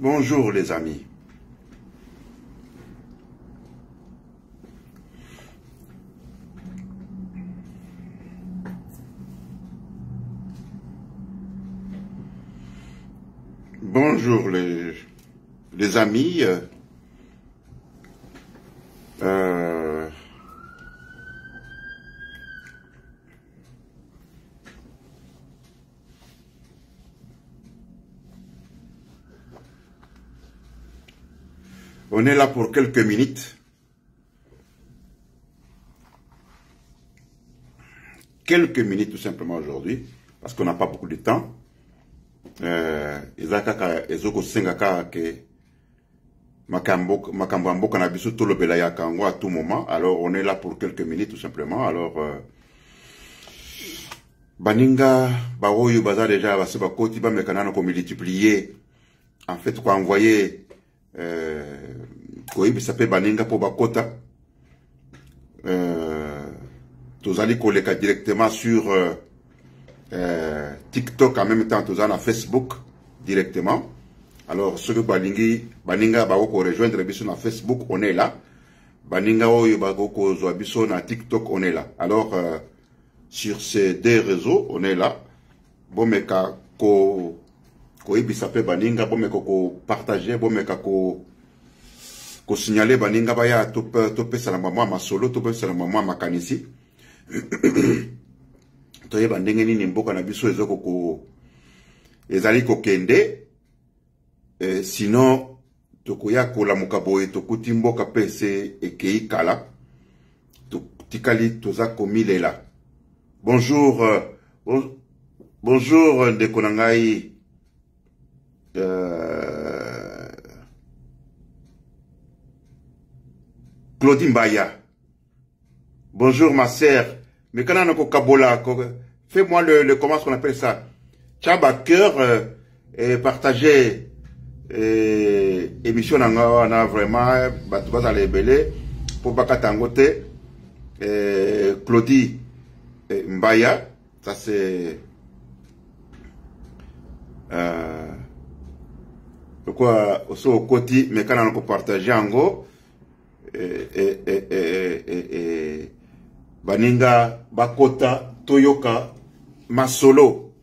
Bonjour les amis. Bonjour les amis. On est là pour quelques minutes. Quelques minutes tout simplement aujourd'hui, parce qu'on n'a pas beaucoup de temps. Ezoko sengaka ke makambo mboka na biso to lobela ya kango à tout moment. Alors on est là pour quelques minutes tout simplement. Alors baninga baoyo baza déjà baseba koti ba mekana ko multiplier en fait quoi envoyer koyibi sape baninga po bakota tozali koleka directement sur TikTok en même temps tozali na Facebook directement. Alors ceux que baninga bako rejoindre biso na Facebook, on est là. Baninga oyo bako zo biso na TikTok, on est là. Alors sur ces deux réseaux, on est là. Bon meka ko koyibi sape baninga, bon meka ko partager, bon meka ko signaler baninga baya tope salama moi ma solo, tope salama moi ma kanisi. Toyeba ndenge nini mboka na biso ezoko ko ezali ko kende sinon tokoya kola mukaboye tokuti mboka pese ekei kala tikali toza komilela. Bonjour bonjour ndeko na ngai Claudie Mbaya. Bonjour ma sœur. Mais quand on a Kabola, fais-moi le comment qu'on appelle ça. Tchaba cœur et partager émission on a vraiment tu vas aller belé pour Bakatangote Claudie Mbaya, ça c'est quoi aussi au côté mais quand on a partager en gros baninga bakota toyoka masolo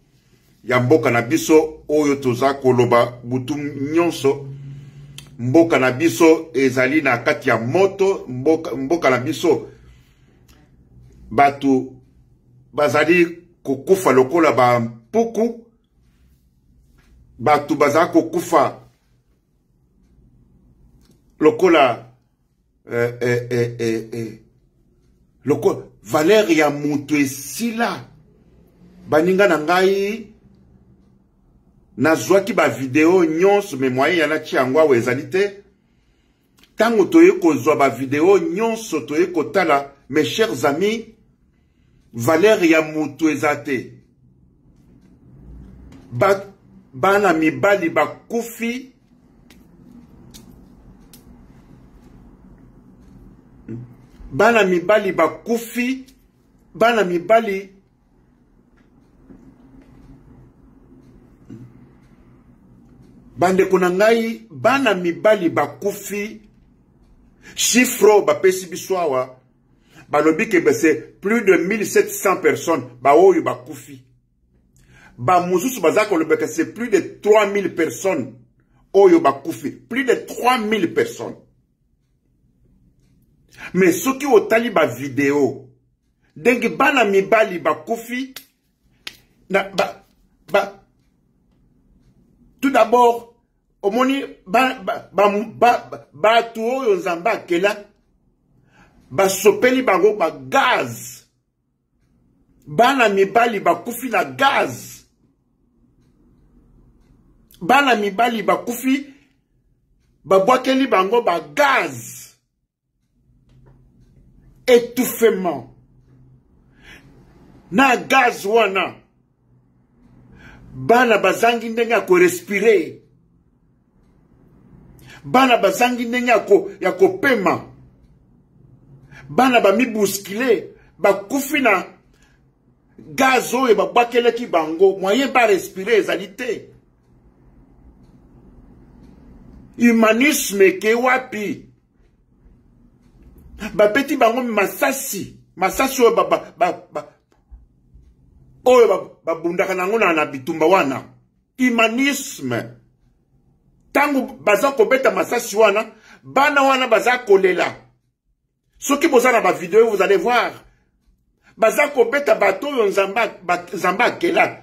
ya mboka na biso oyo toza koloba butu nyonso. Mboka na biso ezali na kati ya moto. Mboka na biso batu bazali kokufa lokola ba mpuku. Batu bazali kokufa lokola loko Valeria mutu esila baninga na ngai nazwaki ba video nyonso me moyen yana chiangwa wezali te tango toye kozwa ba video nyonso toye kotala. Mes chers amis, Valeria mutu ezate bana mibali bakufi bana mibali bakufi bana mibali bande konangai bana mibali bakufi chiffre bapesi biswawa balobi ke c'est plus de 1700 personnes baoyo bakufi ba mususu bazako lobeka c'est plus de 3000 personnes oyo bakufi, plus de 3000 personnes. Mais ce qui au tali ba vidéo dengi bana mibali bakufi na tout d'abord omoni ba tu oyo nzamba kela ba sopeli bango ba gaz bana mibali bakufi na gaz bana mibali bakufi babwakeli bango ba gaz étouffement na gaz wana bana bazangi ndenge ko respirer bana bazangi ndenge ya ko pema bana ba mi bousculer bakufi na gaz oyo babwakeleki bango moyen ba respirer ezali te Humanisme ke wapi. Ba petit bango masasi. Masasi oyo oyo babundaka nango na bitumba wana. Humanisme. Tango baza kobeta masasi wana, bana wana baza kolela. Soki boza na ba vidéo, vous allez voir. Baza kobeta bato yo nzamba kela.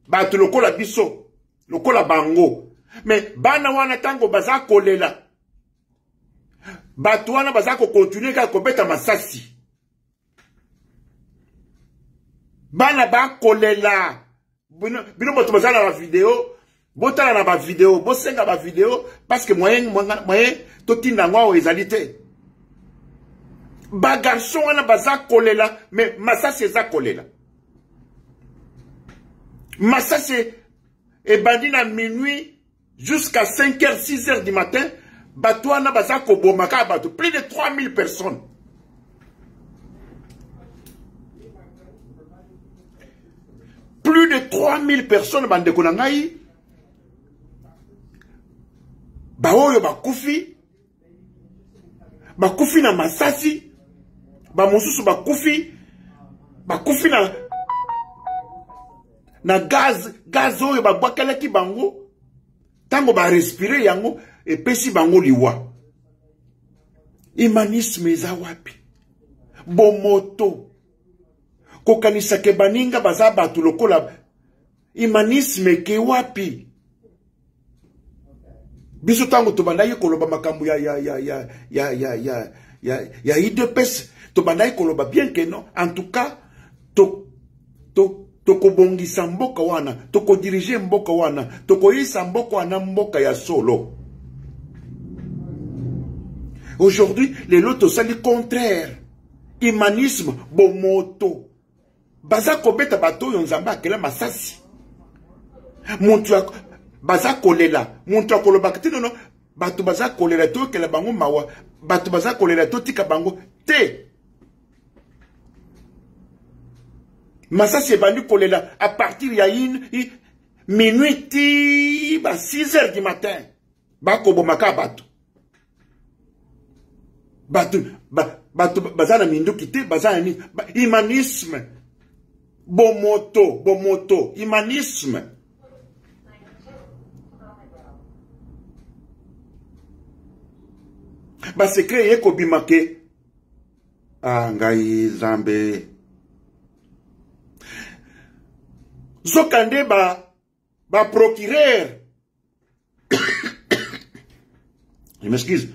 Bato lokola biso, lokola bango. Mais bana wana tango baza kolela. Bato wana baza ko continuer ka kobeta masasi. Bana ba kolela. Bino boto baza na ba vidéo, botala na ba vidéo, bosenga ba vidéo parce que moyen totinda ngwa ezalité. Ba garçon wana baza kolela, mais masasi eza kolela. Masasi et bandi na minuit jusqu'à 5h, 6h du matin, bato wana baza kobomaka bato, plus de 3000 personnes. Plus de 3000 personnes bande konangai. Baoyo bakufi. Bakufi na masasi. Ba mosusu bakufi. Bakufi na gaz oyo babwakelaki bango. Tango ba respirer yango epesi bango liwa. Humanisme eza wapi? Bomoto. Kokanisa ke baninga baza batu lokola. Humanisme ke wapi? Biso tango tobandaki koloba makambo ya IDPS tobandaki koloba bien que non. En tout cas, tokobongisa mboka wana, tokodirige mboka wana, tokoyisa mboka wana mboka ya solo. Aujourd'hui, les lotos sali contraire. Humanisme, bomoto. Baza kobeta bato yo nzamba akela masasi. Muntu baza kolela. Muntu akoloba kiti nono. Bato baza kolela to kela bango mawa. Bato baza kolela to tika bango te. Masasi ebandi kolela à partir ya minuit ti ba 6h du matin. Bako bomaka bato. Bato baza na minduki te baza ni humanisme. Bomoto, humanisme. Ba secret yeko bimake. Ngai zambe. Zokande ba procureur. Je m'excuse.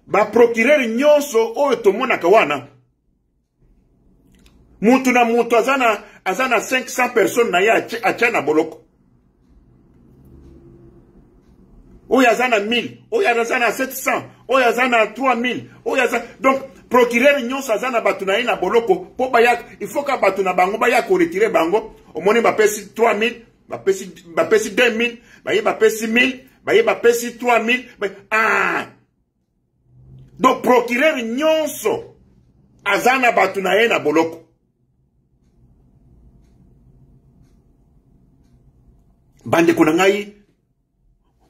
Ba procureur nyonso oyo tomona kawana. Muntu na muntu azana 500 personnes na ya achana boloko. Oyo azana 1000, oyo azana 700, oyo azana 3000, oyo azana. Donc procureur nyonso azana batu na ina boloko po baya il faut ka batu na bango baya ko retirer bango. Omoni ba pesi 3000, ba pesi 2000, ba pesi 1000, ba pesi 3000. Donc procureur nyonso azana batu na ina boloko. Bande konangai,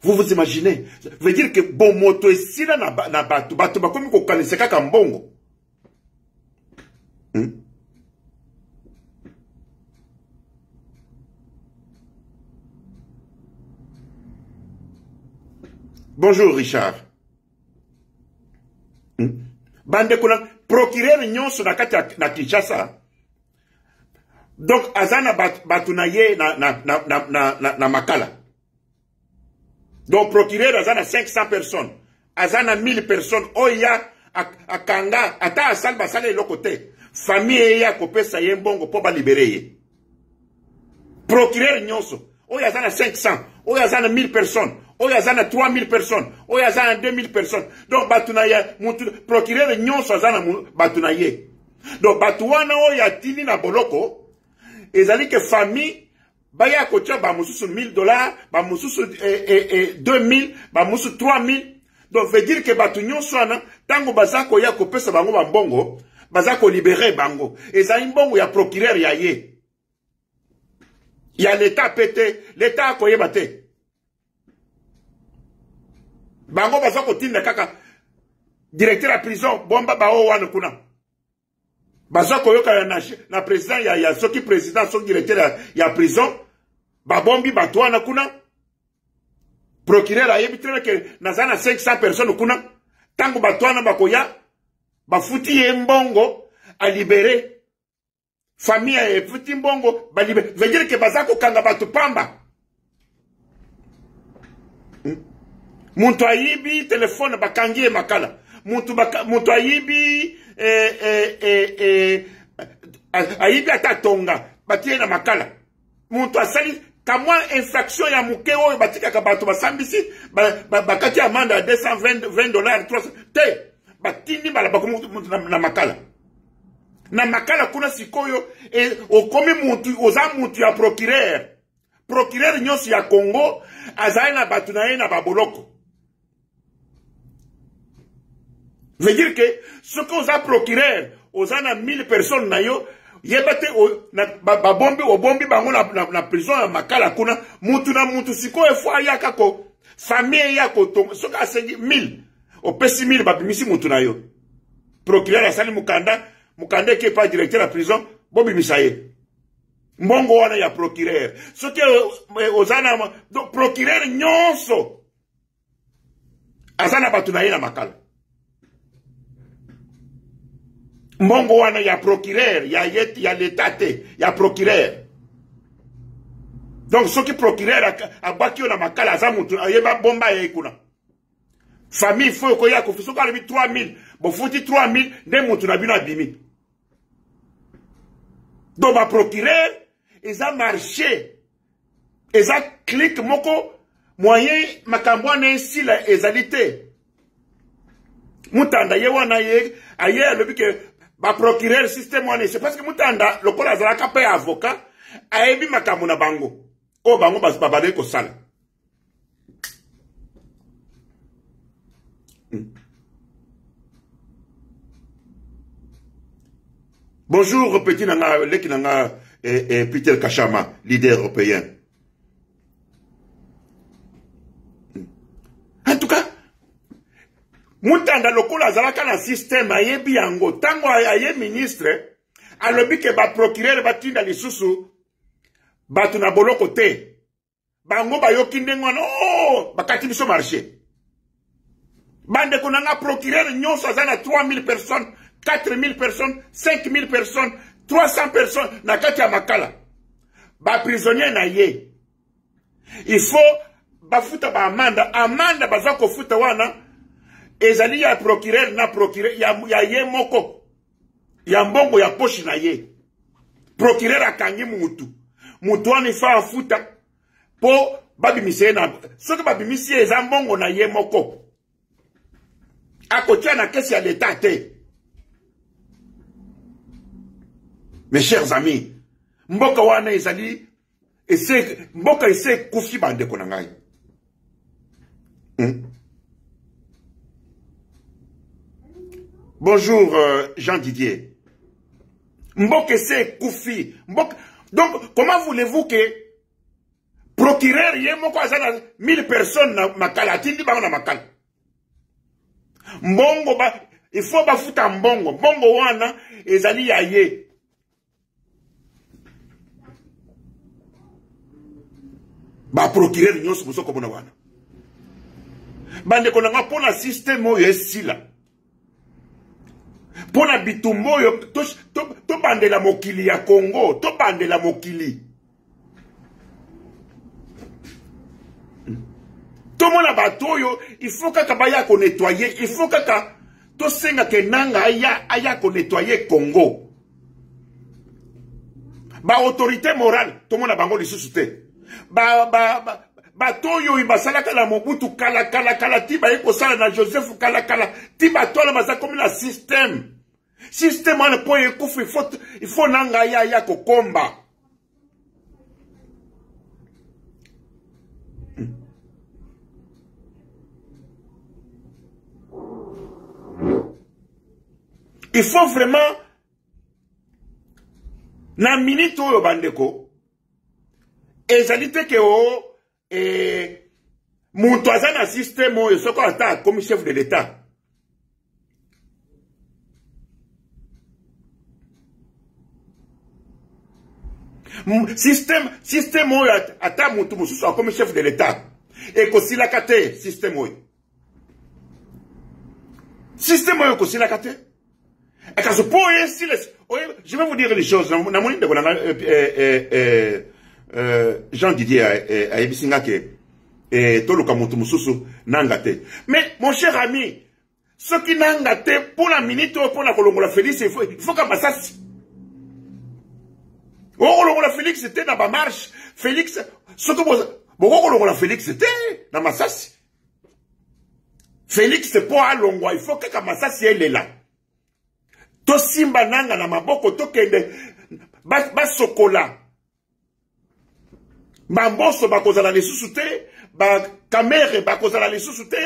vous vous imaginez? Veut dire que bon moto ici là na batu bakomi ko kanisa kaka mbongo. Bonjour Richard. Bande konang procureur nyonso na kati na Kinshasa. Donc, azana batunaye na makala. Donc, procureur azana 500 personnes. Azana 1000 personnes. Oya, akanga, ata asal basale lo côté. Famille ya kopesa yembongo po ba libérer. Procureur nyonso. Oya azana 500. Oya azana 1000 personnes. Oya azana 3000 personnes. Oya azana 2000 personnes. Donc, batunaye, procureur nyonso azana batunaye. Donc, batuwana oya tini na boloko. Ezali que famille baya kocha ba mususu $1000, ba mususu 2000, ba mususu 3000. Donc veut dire que batu nyonso ana tango bazako ya kopesa bango ba mbongo, bazako libérer bango. Ezali mbongo ya procureur ya ye. Ya l'état pété, l'état akoyeba te. Bango baza kotinda kaka directeur ya prison bomba bao wana kuna. Baza koyoka na président ya soki président soki directeur ya prison babombi batwana kuna. Procureur ayebitre ke nazana 500 personnes kuna. Tango batwana bakoya bafuti ye mbongo a libérer. Famille e futi mbongo ba libérer. Veut dire que baza kokanga batu pamba. Muntu ayibi telefone bakangie makala. Muntu ayibi ayibi atatonga batie na makala. Muntu asali kamwa infraction ya muke oyo batika kabatu basambisi bakati amanda ya $220 $300 te batindi bala bakumuntu na makala. Na makala kuna sikoyo okomi muntu oza muntu ya procureur. Procureur nyonso ya Congo azali na batu na ye na baboloko. Veut dire que ce qu'on a procureur, aux a 1000 personnes na yo, yebate babombi obombi bango na prison ya makala kuna mutu na mutu siko efo ayaka ko famille yako to soka asengi 1000 opesi 1000 babimisi mutu na yo. Procureur asali mukanda ke pa directeur la prison bobi misaye. Mbongo wana ya procureur. Soki ozana donc procureur nyonso azana batu na ye na makala. Mbongo wana ya procureur, ya l'état te, ya procureur. Donc, ce qui procureur a baki na makala za mutu, ayeba bomba ya ikuna. Famille faut ko ya ko fiso ka lebi 3000, bo futi 3000 de mutu na bino abimi. Donc ba procureur, eza marché. Eza clic moko moyen makambo na insila ezalité. Mutanda ye wana ye aye lebi ke ba procureur système wana c'est parce que mutanda lokola zalaka pe avocat ayebi makambo na bango o bango babade ko sala. Bonjour petit nanga leki nanga Peter Kachama, leader européen. En tout cas Mutanda lokola zalaka na système ayebi yango tango aye ministre alobi ke ba procureur batinda lisusu batu na boloko te bango bayoki ndengwana bakati biso marché bande konanga procureur nyonso azana 3000 personnes 4000 personnes 5000 personnes 300 personnes na kati ya makala ba prisonnier na ye il faut bafuta ba amanda baza kofuta wana ezali ya procureur na procureur ya ye moko ya mbongo ya poshi na ye procureur akangi mutu wana ifa afuta po babimisi na soki babimisi eza mbongo na ye moko akotia na kesi ya l'état te. Mes chers amis, mboka wana ezali mboka ese kufi bandeko na ngai. Bonjour Jean Didier. Mboka ese kufi. Donc comment voulez-vous que procureur ye moko azana 1000 personnes na makala tindi bango na makala. Mbongo il faut bafuta mbongo wana ezali ya ye. Ba procureur nyonso boso komona wana. Bande konanga pona système oyo esila. Pona bitumbo oyo to bandela mokili ya Congo, to bandela mokili. To mona batoyo, il faut kaka baya ko nettoyer, il faut kaka to senga ke nanga aya ko nettoyer Congo. Ba autorité morale, to mona bango lisusu te. Batoyo ibasalaka na Mobutu kala tiba eko sala na Joseph kala tiba tola baza comme la système wana po ekufu il faut nanga ya kokomba. Il faut vraiment na minute oyo bandeko ezali te ke Mounto aza na système oyo soko ata comme chef de l'État. Système oyo ata mutu mususu comme chef de l'État. Et kosilaka te système oyo. Système oyo kosilaka te. Et quand je vais vous dire les choses. Jean Didier a ebisinga ke toluka mutu mususu nangate. Mais mon cher ami, ce qui nangate pour la minute ou pour la kolongola Félix, il faut qu'à Massassi. Oh, kolongola Félix c'était dans ma marche. Félix, ce que bon, kolongola Félix c'était dans Massassi. Félix c'est pour alongwa, il faut qu'à Massassi elle est là. To simba nanga na maboko to kende ba sokola. Ba mboso ba kozala lisusu te, ba kamere ba kozala lisusu te,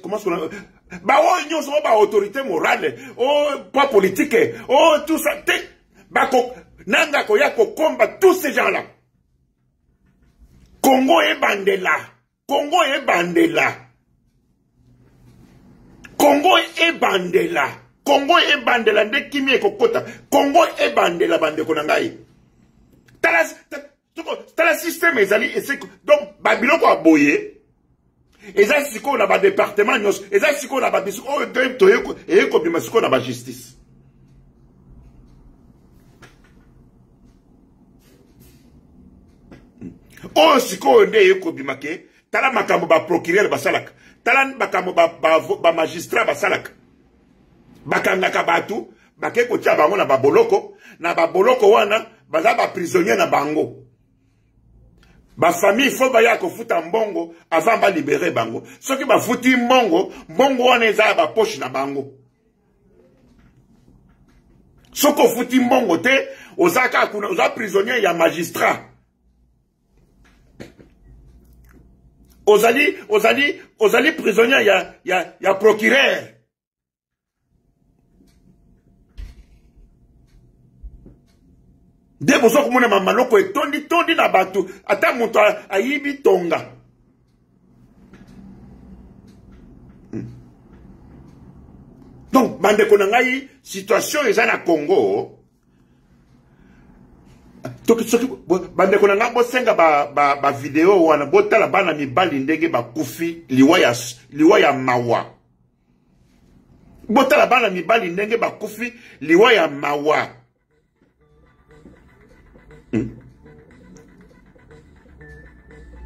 comment est-ce qu'on ba o nyonso ba autorité morale, pas politique, tout ça te ba ko nanga ko ya ko combat tous ces gens-là. Congo est bandela. Congo est bandela. Congo est bandela. Congo est bandela nde kimi ekokota. Congo est bandela bande konangai. Tala système ezali donc babiloko aboye. Eza siko na ba département nyos, eza siko na ba bisiko o to eko bima siko na ba justice. O siko nde eko bima ke tala makambo ba procureur basalaka. Tala makambo ba magistrat basalaka. Bakangaka batu, bakeko tia bango na baboloko, wana, baza ba prisonnier na bango. Ba famille faut baya ko futa mbongo avant ba libérer bango. Soki ba futi mbongo wana eza ba poche na bango. Soko futi mbongo te, ozaka kuna, oza prisonnier ya magistrat. Ozali prisonnier ya procureur. Dès que vous avez un maloko et tondi na batu, ata muto ayibi tonga. Donc, bande konangai, situation eza na Congo. Bande konanga bosenga ba vidéo wana botala bana mibali ndenge ba kufi liwa ya mawa. Botala bana mibali ndenge ba kufi liwa ya mawa.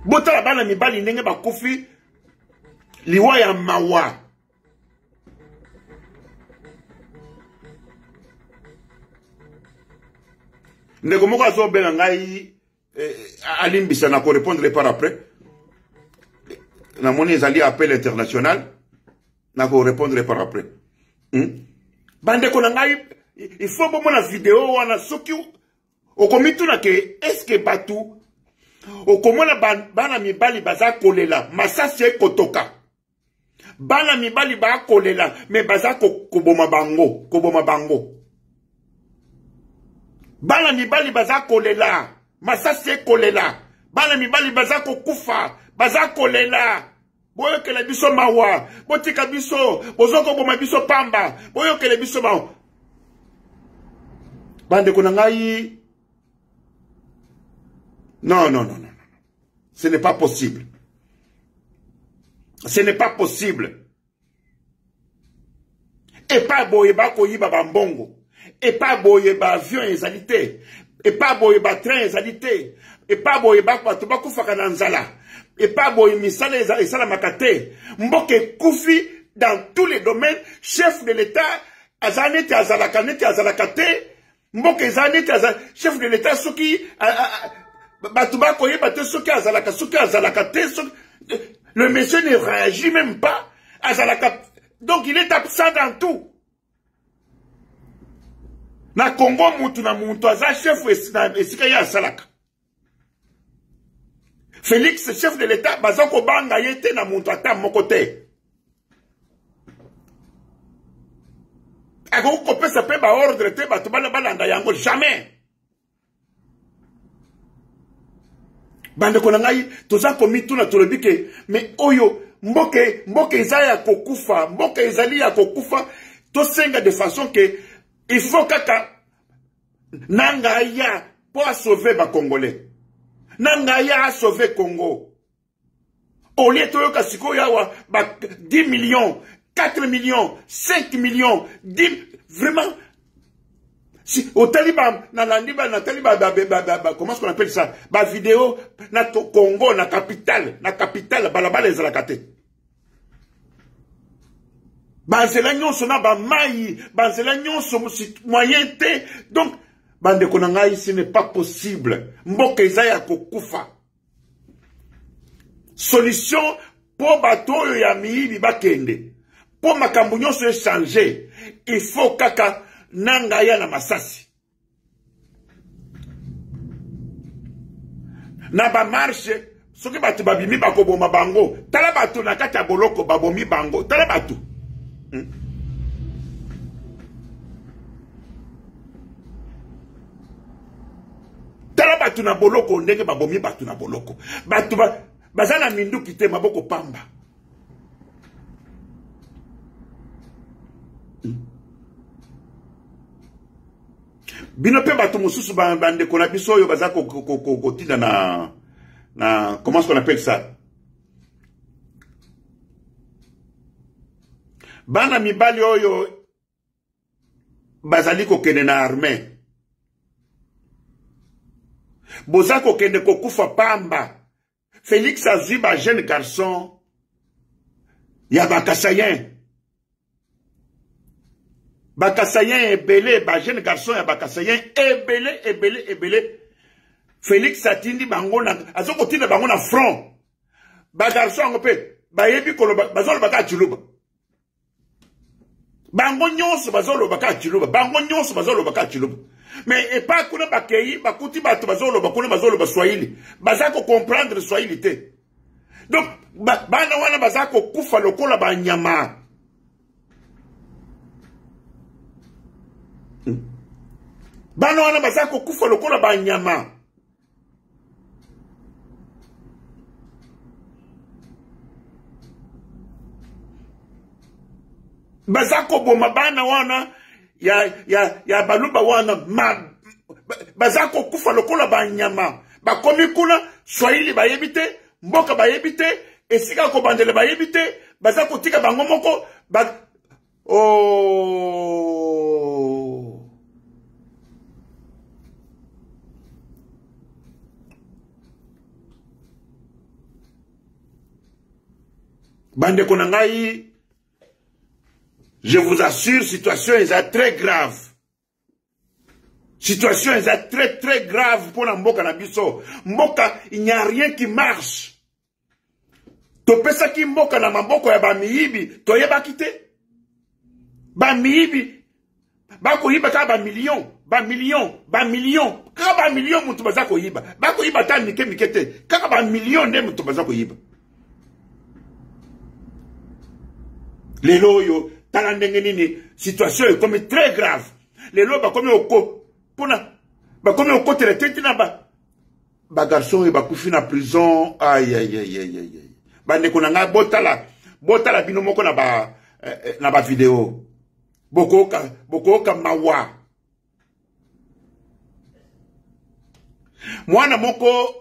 Botala bana mibali ndenge bakufi liwa ya mawa. Ndeko moko azo benga ngai alimbisa na ko répondre par après. Na moni ezali appel international na ko répondre par après. Bande ko ngai il faut bomona vidéo wana soki okomituna ke est-ce que batu okomona bana mibali baza kolela masasi ekotoka bana mibali ba kolela me baza koboma bango bana mibali baza kolela masasi ekolela bana mibali baza kokufa baza kolela boyokela biso mawa botika biso bozoko boma biso pamba boyokela biso mawa bande konangai. Non. Ce n'est pas possible. Ce n'est pas possible. Et pas boyeba koyiba bambongo. Et pas boyeba avion ezalité. Et pas boyeba train ezalité. Et pas boyeba batuba kufaka na nzala. Et pas boyeba misala ezala makate. Mboke kufi dans tous les domaines. Chef de l'État, azanete azalakate. Mboke ezanete chef de l'État soki Batuba koye bate soki azalaka te. Le monsieur ne réagit même pas. Azalaka. Donc il est absent dans tout. Na Congo mutu na muntu aza chef esika ya asalaka. Félix chef de l'État bazako banga yete na muntu ata moko te. Ako kopesa pe ba ordre te batu balanda yango jamais. Bande konangai, toza komi tuna tolobike, mais oyo, mboke izaya kokufa, mboke izali ya kokufa, to senga de façon que, il faut kaka, nanga ya, pour sauver ba Congolais. Nanga ya a sauver Congo. Au lieu de kasiko yawa, 10 millions, 4 millions, 5 millions, 10, vraiment, si, au Taliban, comment est-ce qu'on appelle ça? Ba vidéo, na Congo, na capitale, balabala les alakate. Banzela nyonso na ba mai, banzela nyonso moyen te. Donc, bande konangai, ce n'est pas possible. Mboka izaya kokufa. Solution pour bateau ya miibi bakende. Pour makambo nyonso changer, il faut kaka nanga ya na masasi. Na ba marche, soki batu babimi bakoboma bango, tala batu na kati ya boloko babomi bango, tala batu. Tala batu na boloko ndenge babomi batu na boloko. Batu bazana mindu kite maboko pamba. Bino pe batu mususu bande kona biso yo baza kotina na comment est-ce qu'on appelle ça? Bana mibali oyo bazali kokende na armée. Boza kokende kokufa pamba. Félix azwi ba jeune garçon ya bakasayen. Bakasayen ebele, ba jeune garçon ya bakasayen ebele. Félix atindi bango na azoko tinda bango na front. Ba garçon ngope ba yebi koloba bazolo baka chiluba. Bango nyonso bazolo baka chiluba, bango nyonso bazolo baka chiluba. Mais et pas kuna bakei bakuti batu bazolo bakuna bazolo baswahili. Bazako comprendre swahili te. Donc bana wana bazako kufa lokola ba nyama. Bana wana bazako kufa lokola ba nyama. Bazako boma bana wana ya baluba wana bazako kufa lokola ba nyama. Bakomi kuna swahili bayebite, mboka bayebite, esika ko bandele bayebite, bazako tika bango moko oh. Bande konangai, je vous assure, situation est très grave. Situation est très grave pour la mboka na biso. Mboka, il n'y a rien qui marche. Topesa ki mboka na mamboko ya bamiibi, toyeba kite. Bamiibi, bako yiba ka ba million. Ka ba million mutu bazako yiba. Bako yiba ta mike te. Ka ba million ne mutu bazako yiba. Lelo yo, talandenge nini, situation est comme très grave. Lelo ba comme oko, pona, ba comme oko traité na ba garçon e ba kufi na prison, aïe. Ba ne konanga botala bino moko na ba vidéo. Bokoka mawa. Mwana moko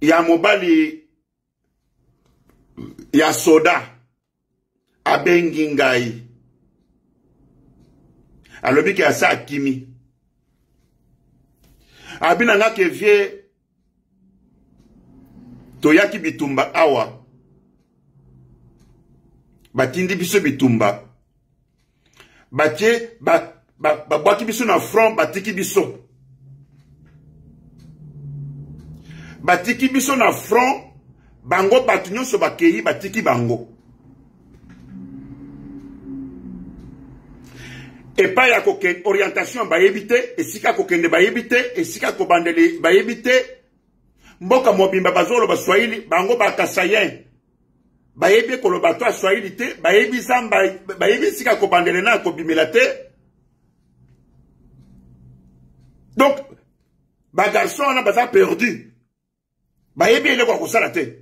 ya mobali ya soda abengi ngai alobi ke asa akimi abina nga ke vie toyaki bitumba awa batindi biso bitumba batie babwaki biso na front batiki biso na front bango batu nyonso bakei batiki bango. Et pas ya koken orientation ba éviter et sika kokende ba éviter et sika ko bandele ba éviter mboka mobimba bazolo ba swahili bango ba kasayen ba yebi ko lo bato swahili te ba yebi samba ba yebi sika ko bandele na ko bimela te. Donc ba garçon na baza perdu bayebi ele kwa kosala te.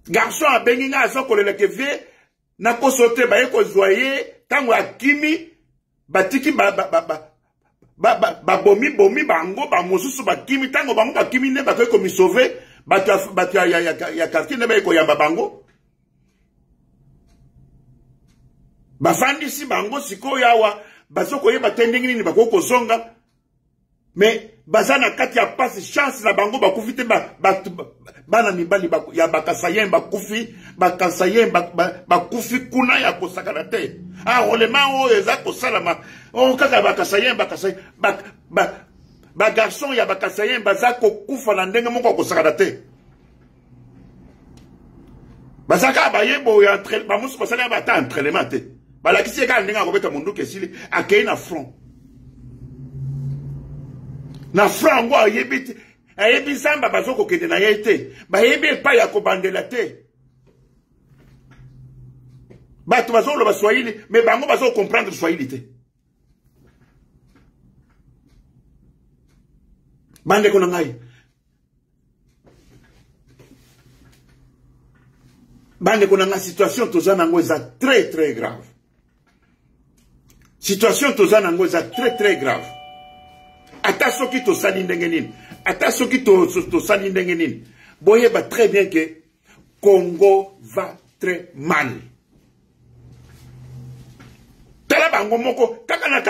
Garçon a bengi nga azo kolela ke vie na kosote baye ko zoye tango akimi batiki bomi bango ba mosusu bakimi tango bango bakimi ne bakoy ko mi sauver batu ya quartier ne baye ko yamba bango bafandi si bango siko yawa bazoko yeba tendingi nini bako ko zonga mais bazana kati ya passe chance na bango bakufite bana mibali ya bakasayen bakufi bakasayen bakufi kuna ya kosakana te rolema o eza kosalama o kaka bakasayen ba garçon ya bakasayen bazako kufa na ndenge moko kosakana te bazaka bayebo ya bamusu basala bata entraînement te balakisi ka ndenge akobeta mundu kesili akei na front na frango ayebi zamba bazoko kende na yete bayebi pa ya kobandela te batu bazolo ba Swahili mais bango bazo comprendre Swahili te bande ko ngai bande ko na situation tozana ngo za très grave situation tozana ngo za très grave. Ata soki to sali ndenge nini. Ata soki to sali ndenge nini. Boye ba très bien que Congo va très mal. Tala bango moko kaka na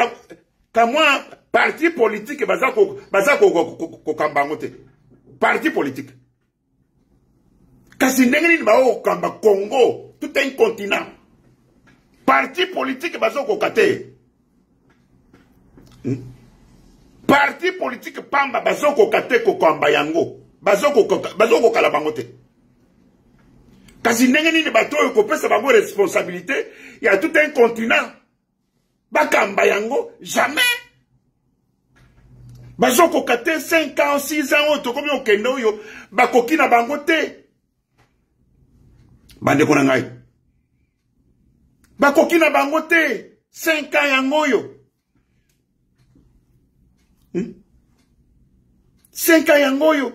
kamwa parti politique bazako kambango te. Parti politique. Kasi ndenge nini ba o kamba Congo tout un continent. Parti politique bazako kate. Parti politique pamba bazoko kate ko kwamba yango bazoko kala bango te kasi ndenge nini bato oyo kopesa bango responsabilité ya tout un continent bakamba yango jamais bazoko kate 5 ans 6 ans to komi okende oyo bakoki na bango te bande ko na ngai bakoki na bango te 5 ans yango oyo 5 ans yangoyo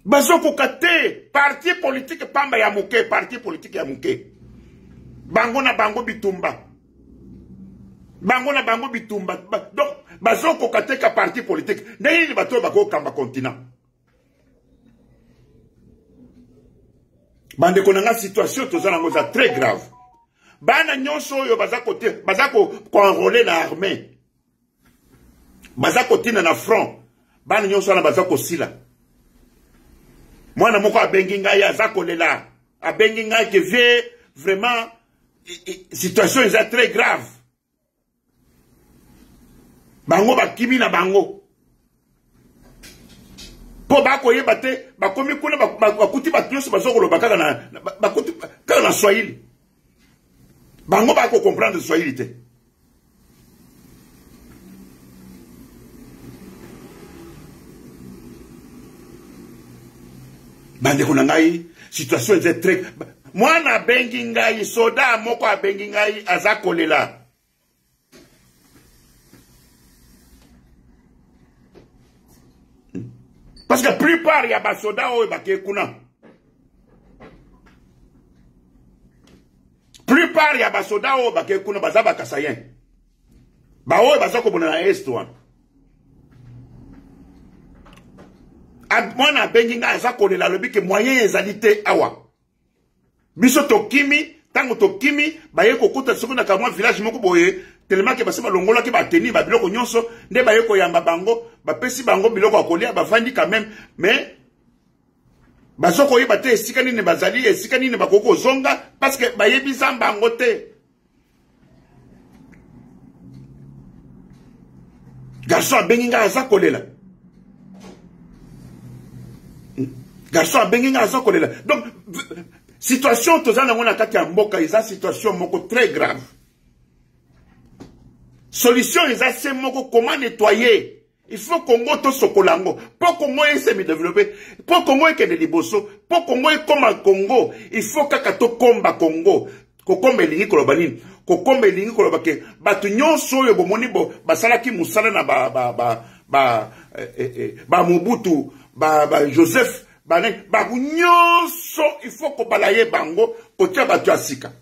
bazoko kate parti politique pamba ya muke parti politique ya muke bango na bango bitumba donc bazoko kate ka parti politique ndeni bato bako kamba continent bande konanga situation tozana ngoza très grave bana nyonso oyo bazako enrôler na armée bazako tina na front bana nyonso na bazako sila mwana moko abengi ngai azako lela abengi ngai que vie vraiment situation est très grave bango bakimi na bango po bako yeba te bakomi kuna bakuti batyoso bazoko lo bakaka na bakuti kaka na Swahili bango bako comprendre Swahili te bande kuna ngai situation est très mwana bengi ngai soda moko abengi ngai azakolela parce que plupart ya ba soda oyo bake kuna plupart ya ba soda oyo bake kuna bazaba kasayen ba oyo bazako bona na est one mwana bengi nga azakolela lobi ke moyen ezalite awa biso tokimi tango tokimi baye kokuta sokona kamwa village moko boye tellement ke basema longola ke bateni ba biloko nyonso nde baye ko yamba bango bapesi bango biloko akolia bavandi quand même mais bazoko yeba te esika nini bazali esika nini bakoko zonga parce que baye bizamba bango te garçon bengi nga azakolela garçon bengi nga azakolela donc situation tozana ngona kati ya mboka eza situation moko très grave solution eza se moko comment nettoyer il faut Congo to sokolango pour Congo se me développer pour Congo ekende liboso pour Congo comme Congo il faut kaka to komba Congo kokomba elingi koloba nini kokomba elingi koloba ke bato nyonso oyo bomoni bo basalaki musala na ba Mobutu ba Joseph ba nyonso il faut kobala ye bango kotia bato asika.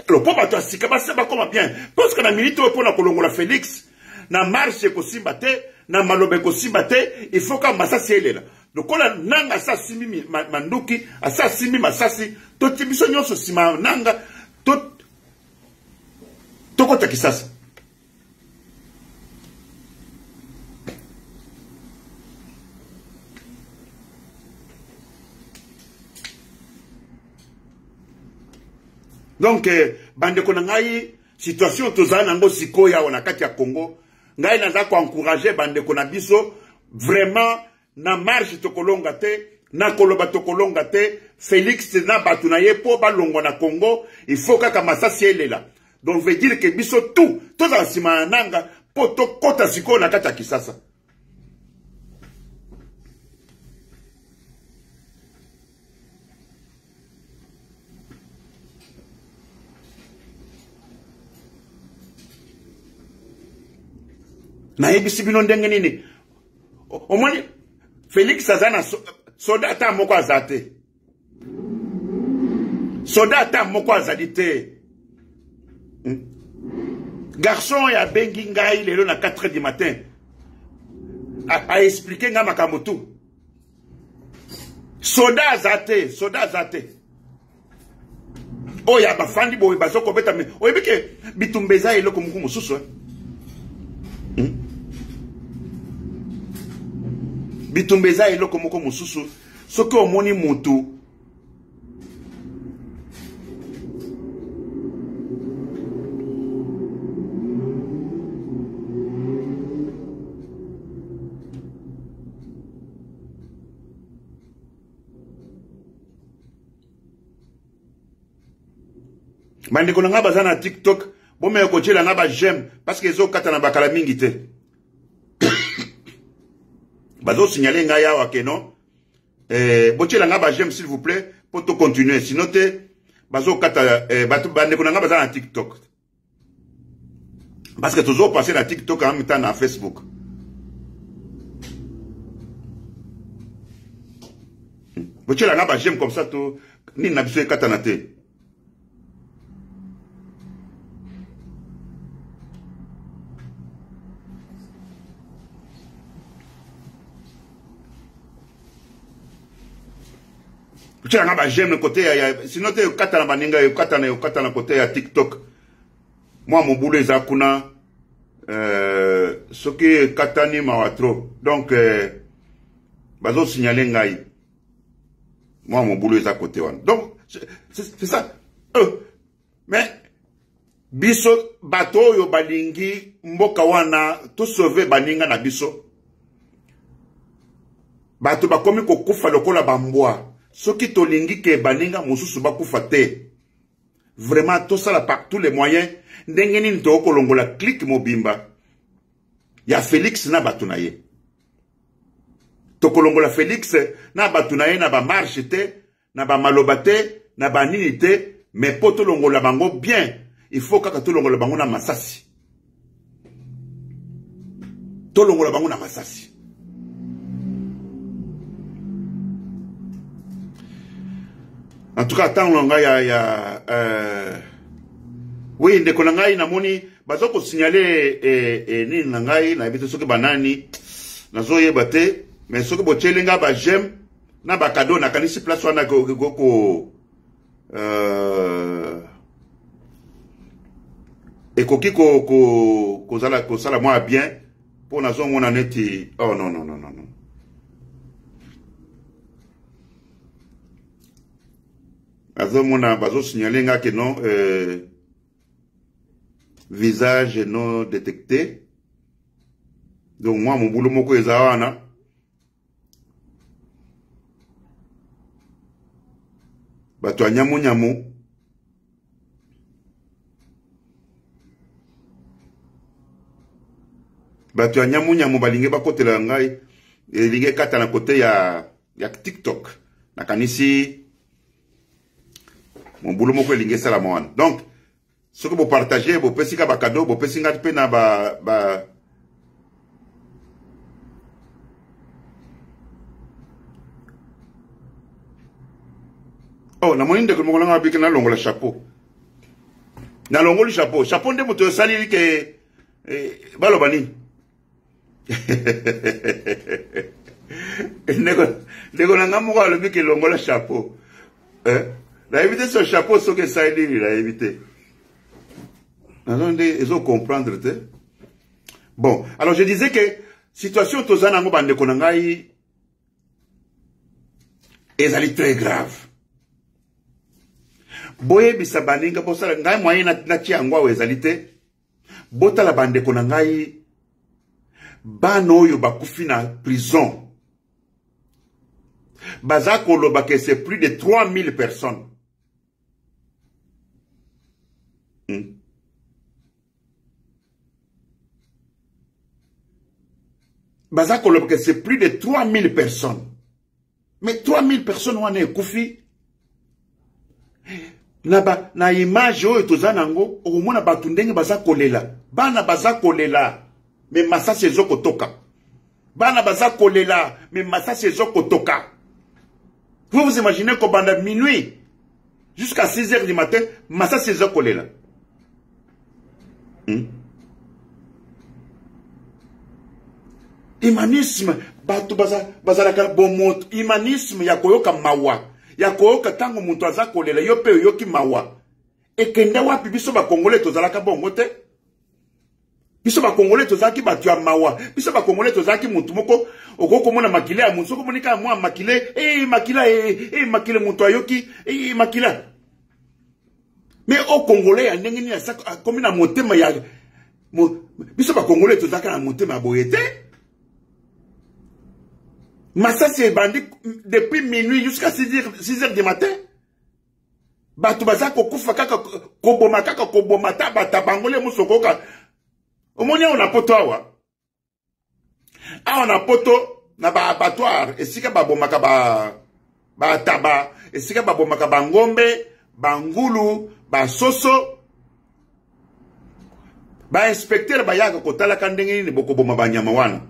Alors po bato asika ba koma bien parce que na milite oyo pona kolongola Félix na marche kosimba te na malobe kosimba te il faut ka masasi elela. Donc on nanga sa simi manduki asa simi masasi to tibiso nyonso sima nanga to kota kisasa. Donc bande ko ngai situation tozana ngo sikoya wana kati ya Congo ngai naza ko encourager bande ko na biso vraiment na marche tokolonga te na koloba tokolonga te Félix na batu na ye po balongo na Congo il faut kaka masasi elela. Donc veut dire que biso tout za sima nanga po to kota siko na kata kisasa. Na ebisi bino ndenge nini omoni Félix azana soda ata moko azate soda ata moko azadite garçon ya bengi ngai lelo na 4h du matin a expliquer nga makambo tu soda azate oya bafandi boye bazoko beta me oyebike bitumbeza eloko muku mususu bitumbeza eloko moko mususu soki omoni mutu bandeko na nga baza na TikTok bomeye kotiela nga ba j'aime parce que ezokata na bakala mingi te bazo signaler nga yawa ke non botiela nga ba j'aime s'il vous plaît pour tout continuer sinon te bazo kata bandeko na nga baza na TikTok parce que toujours passer na TikTok en même temps na Facebook botiela nga ba j'aime comme ça tout ni na biso kata na te. Tu as un j'aime le côté, sinon tu es katana baninga, katana côté à TikTok. Moi, mon boulot est à Kuna, ce qui est katani mawatro. Donc, bazo signaler ngai. Moi, mon boulot est à côté. Donc, c'est ça. Mais, biso, bato yo balingi, mboka wana, tout sauver baninga na biso. Bato bakomi kokufa lokola bamboa. Soki tolingi ke baninga mususu bakufa te. Vraiment tout ça par tous les moyens ndenge nini to kolongola click mobimba ya Félix na batunaye. To kolongola Félix na batunaye na ba marche te, na ba maloba te, na ba nini te, mais po to longola bango bien, il faut kaka to longola bango na masasi. To longola bango na masasi. En tout cas, tant que oui, ndeko na ngai na moni bazo ko signaler ni na ngai na bito soki banani nazo yeba te mais soki bochelinga ba j'aime na ba cadeau na kanisi place wana ko ekoki ko sala moi bien pour nazo mona neti oh non. Azomona bazo signaler nga que non visage non détecté. Donc moi mon boulot moko ezawana. Bato nyamu. Bato nyamu balinge bakotela ngai elinge kata na côté ya TikTok. Na kanisi mon boulot moko elingi sala mwana. Donc ce que vous partagez, vous pouvez faire des cadeaux, vous pouvez faire des oh, na moine de comme on a bien na longo le chapeau. Na longo le chapeau. Chapeau de moto sali que balobani. Nego na ngamo ko le bien que longo le chapeau. La éviter ce chapeau ce que ça dit, la éviter. Ils ont comprendre. Bon, alors je disais que situation tozana ngo bande konangai est très grave. Boye bisa baninga bosala ngai moyen na tiangwa wezalite bota la bande konangai bano yo bakufi na prison. Bazako loba que c'est plus de 3000 personnes. Bazako loba que c'est plus de 3000 personnes. Mais 3000 personnes wana ekufi. Na image oyo tozana ngo okomona batu ndenge baza kolela bana baza kolela mais masasi ezokotoka bana baza kolela mais masasi ezokotoka. Vous imaginez qu'au banda minuit jusqu'à 6 heures du matin masasi ezokolela. Humanisme batu baza la bon humanisme ya koyoka mawa ya koyoka tango muntu aza kolela yo pe yoki mawa ekende wapi biso ba Congolais tozalaka bongo te biso ba Congolais tozalaki batu ya mawa biso ba Congolais tozalaki muntu moko okoko mona makile ya muntu soko monika mwa makile makile muntu ayoki makila mais au Congolais ya ndenge ni ya komi na motema ya biso ba Congolais tozalaka na motema boyete. Massa c'est bandit depuis minuit jusqu'à 6 heures du matin. Batu bazako kufa kaka koboma tabata bangole musokoka. Omonia on a poto awa. On a poto na ba abattoir esika babomaka ba taba esika babomaka bangombe bangulu ba soso ba inspecteur bayaka kotala kandenge ni bokoboma banyama wana.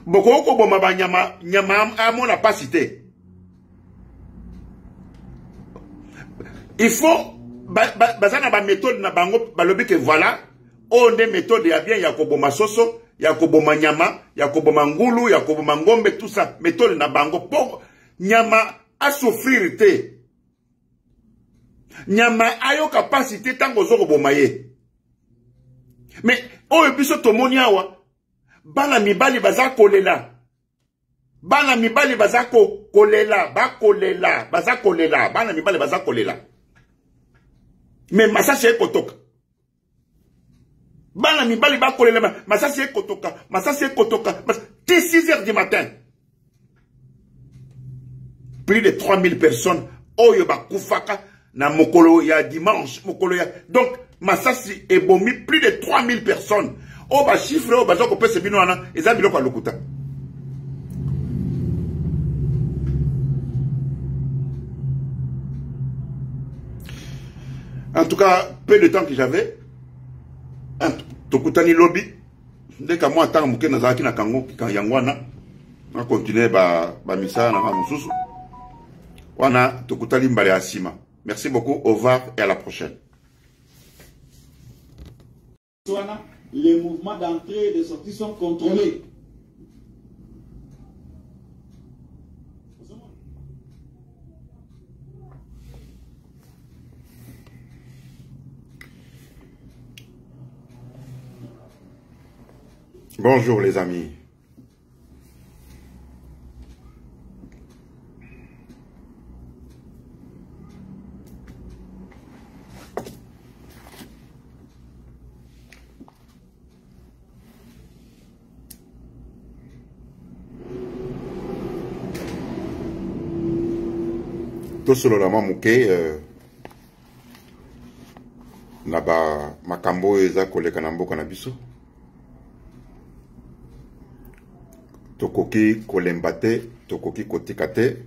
Boko boma ba nyama amona pas cité. Il faut bazana ba méthode na bango balobi que voilà on des méthodes ya bien ya koboma soso ya koboma nyama ya koboma ngulu ya koboma ngombe tout ça méthode na bango pour nyama a souffrir te nyama ayo capacité tango zo koboma ye mais o biso tomoni awa bana mibali baza kolela. Bana mibali baza kolela. Baza kolela. Bana mibali baza kolela. Mais masasi ekotoka. Bana mibali ba kolela. Masasi ekotoka. Masasi ekotoka. 6 heures du matin. Plus de 3000 personnes. Oyo ba kufaka. Na mokolo ya dimanche. Mokolo ya. Donc, masasi ebomi plus de 3000 personnes. Oh ba chiffre oh bazoko pese bino wana eza biloko lokuta. En tout cas, peu de temps que j'avais, tokutani lobby, dès qu'à moi tant muke nazaki na kango kan yangwana, on continue ba misa na mususu. Wana tokutani mbale asima. Merci beaucoup, au revoir et à la prochaine. Les mouvements d'entrée et de sortie sont contrôlés. Bonjour les amis. Tout solo la mamuke na ba makambo eza koleka na mboka na biso tokoki kolemba te tokoki kotika te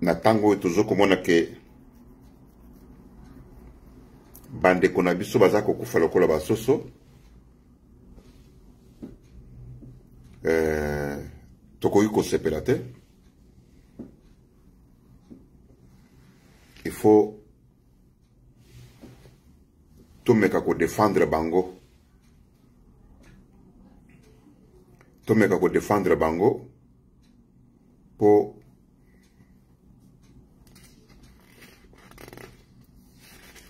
na tango tozo komona ke bande kona biso baza kokufa lokola basoso tokoki kosepela te. Il faut tomeka ko défendre bango, tomeka ko défendre bango po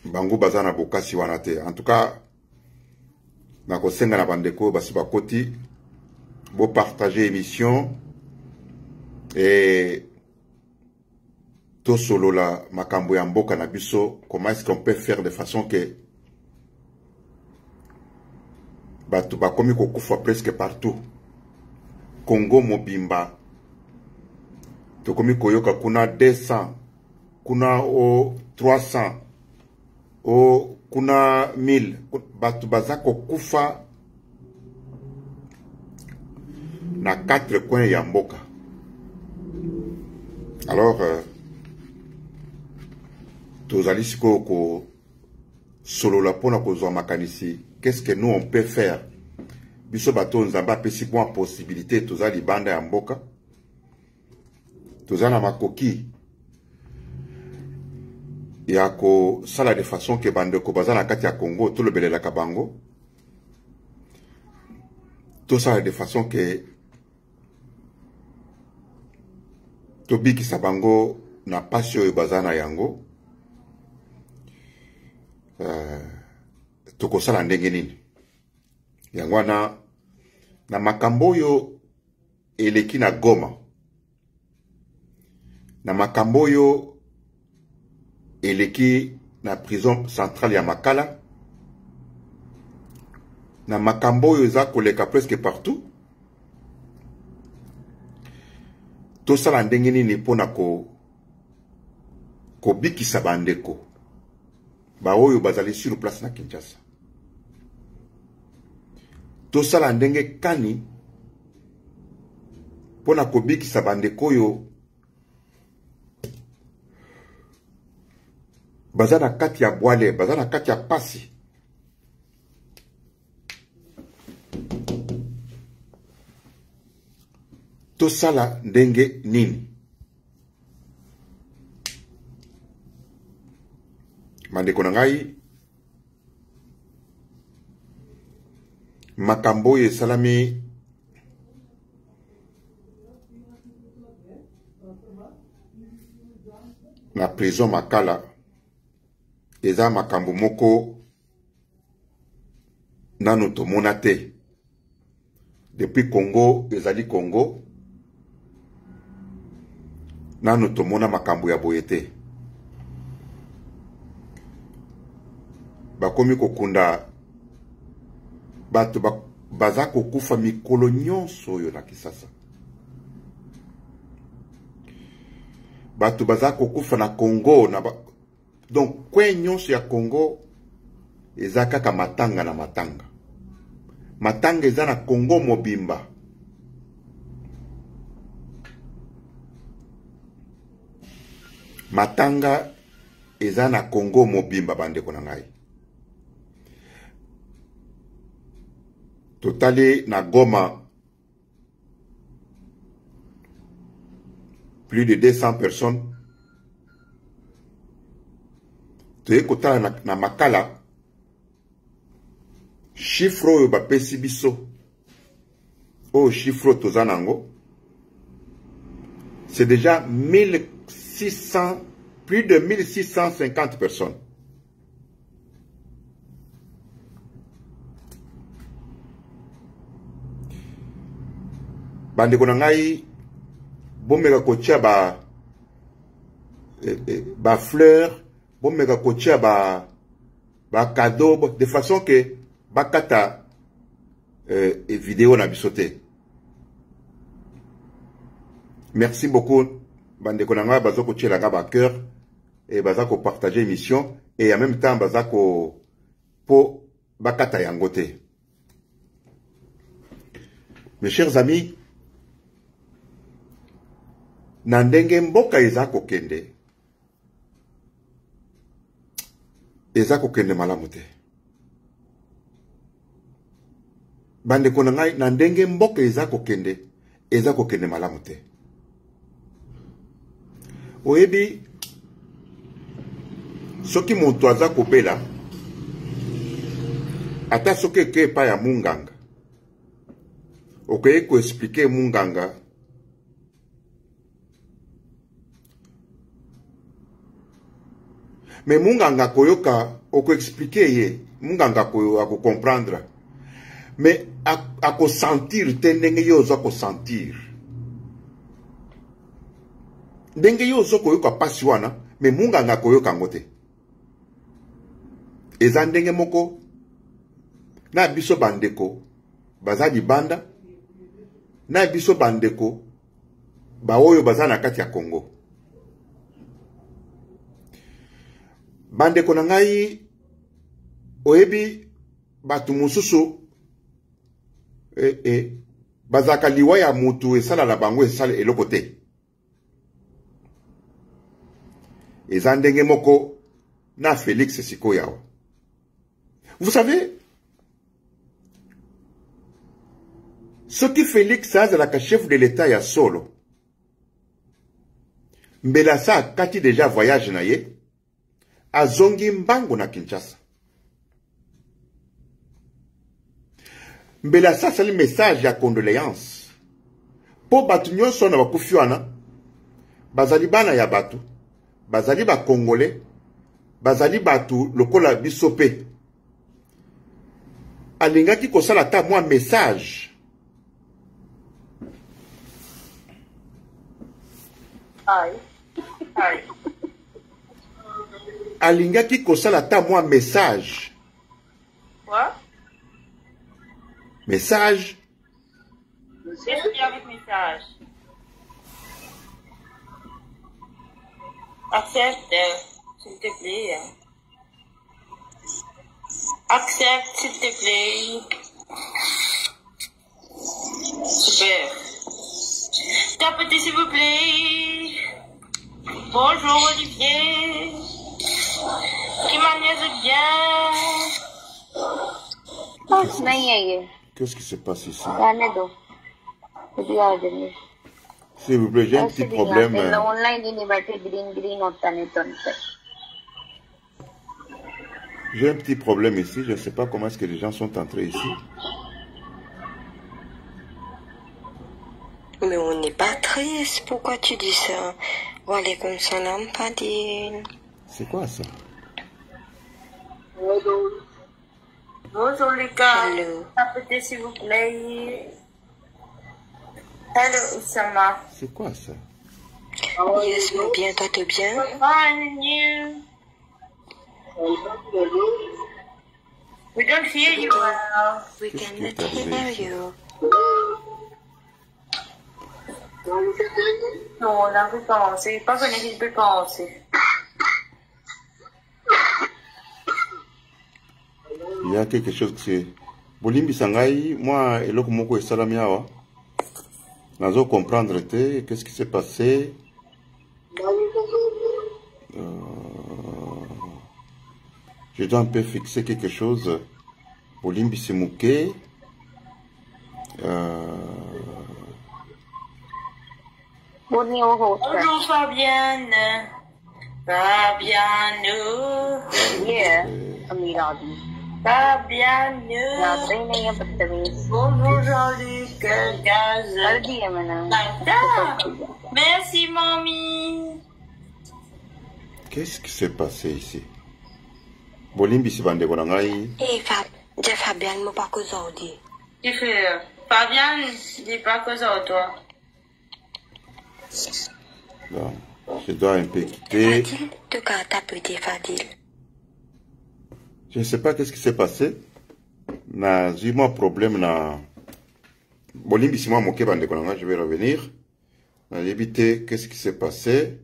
bango bazana bokasi wana te. En tout cas na kosenga na bandeko basi bakoti bo partager émission et to solo la makambo ya mboka na biso. Comment est-ce qu'on peut faire de façon que batu bakomi kokufa presque partout. Congo mobimba tokomi koyoka kuna 200 kuna o 300 o kuna 1000 batu baza kokufa na 4 coins ya mboka. Alors tozali siko ko solo la pona kozwa makanisi. Qu'est-ce que nous on peut faire? Biso bato nzamba pesi bon possibilité tozali banda ya mboka. Tozana makoki ya ko sala de façon que bande ko bazana kati ya Congo to le belela kabango. To sala de façon que to biki sabango na passion e bazana yango. Toko sala ndenge nini yango na makambo yo eleki na Goma, na makambo yo eleki na prison centrale ya Makala, na makambo yo eza koleka presque partout. To sala ndenge nini pona ko bikisa bandeko ba oyo bazali sur place na Kinshasa. To sala ndenge kani pona kobikisa bandeko yo baza na kati ya bwale, baza na kati ya pasi. To sala ndenge nini? Mandeko na ngai makambo ye salami na prison Makala eza makambo moko nano tomona te. Depuis Congo ezali Congo nano tomona makambo ya boye te. Bakomi kokunda bato baza kokufa mikolo nyonso yo na Kisasa. Bato baza kokufa na Congo donc kwen nyonso ya Congo eza kaka matanga na matanga. Matanga eza na Congo mobimba. Matanga eza na Congo mobimba bandeko na ngai. Totali na Goma, plus de 200 personnes. Toye kotala na Makala, chiffre ba pesi biso. Oh, chiffre tozanango. C'est déjà 1600, plus de 1650 personnes. Bandeko na ngai bomeka kotia ba fleur, bomeka kotia ba cadeau de façon que bakata vidéo na bisote. Merci beaucoup bandeko na ngai bazo kotia la ba cœur et baza ko partager émission et en même temps baza ko po bakata yangote. Mes chers amis, na ndenge mboka eza kokende malamu te. Bandeko na ngai, na ndenge mboka eza kokende malamu te. Oyebi soki moto aza kobela ata soki eke epai ya munganga, okeye koexplike munganga me munganga koyoka okoexplike ye, munganga akokomprendre, me akosentir te ndenge yo oza kosentir, ndenge yo oza koyoka pasi wana, me munganga koyoka ngo te. Eza ndenge moko na biso bandeko baza libanda, na biso bandeko ba oyo baza na kati ya Congo. Bandeko na ngai, oyebi batu mususu bazaka liwa ya mutu esala la bango esala eloko te. Eza ndenge moko na Félix Sikoyawa. Vous savez, ce qui Félix a la chef de l'État ya solo, mbela sa kati déjà voyage na ye, azongi mbango na Kinshasa. Mbela sa sali message ya condoléance. Po batu nyonso na bakufi wana, bazali bana ya batu, bazali ba Congolais, bazali batu lokola biso pe. Alingaki kosala ta mwa message. Alingaki kosala ta mwa message. Quoi? Message. Qu'est-ce qu'il y a avec message? Accepte, s'il te plaît. Accepte, s'il te plaît. Super. Tapez, s'il vous plaît. Bonjour, Olivier. Qui m'amuse bien. Qu'est-ce qui se passe ici? S'il vous plaît, j'ai un petit problème. J'ai un petit problème ici. Je ne sais pas comment est-ce que les gens sont entrés ici. Mais on n'est pas triste. Pourquoi tu dis ça? Wa alaykoum salam, Padine. C'est quoi ça? Bonjour les gars. Hello. Tapez, s'il vous plaît. Hello, Isama. C'est quoi ça? Yes, mon bien, toi t'es bien? Fine, and you? We don't hear you well. We cannot hear you. Non, on a pu penser. Pas qu'on ait pu penser. Il y a quelque chose que c'est... Bolimbi Sangai, moi, et l'autre moko est salamiawa. Nazo comprendre te, qu'est-ce qui s'est passé? Je dois un peu fixer quelque chose. Bolimbi Simouké. Bonjour Fabienne. Fabienne. Yeah, Amirabi. Fabienne. Bonjour Jean-Luc. Gaz. Merci mamie. Qu'est-ce qui s'est passé ici? Bolimbi Sibande Bonangai. Hey, Fabienne, moi pas que aujourd'hui. Tu fais Fabienne, dis pas que ça toi. Non, je dois un peu quitter. Fadil, tu as tapé Fadil. Je ne sais pas qu'est-ce qui s'est passé. Na zima problème na Bolimbi Sima Moké Bande Bonangai, je vais revenir. Na éviter qu'est-ce qui s'est passé.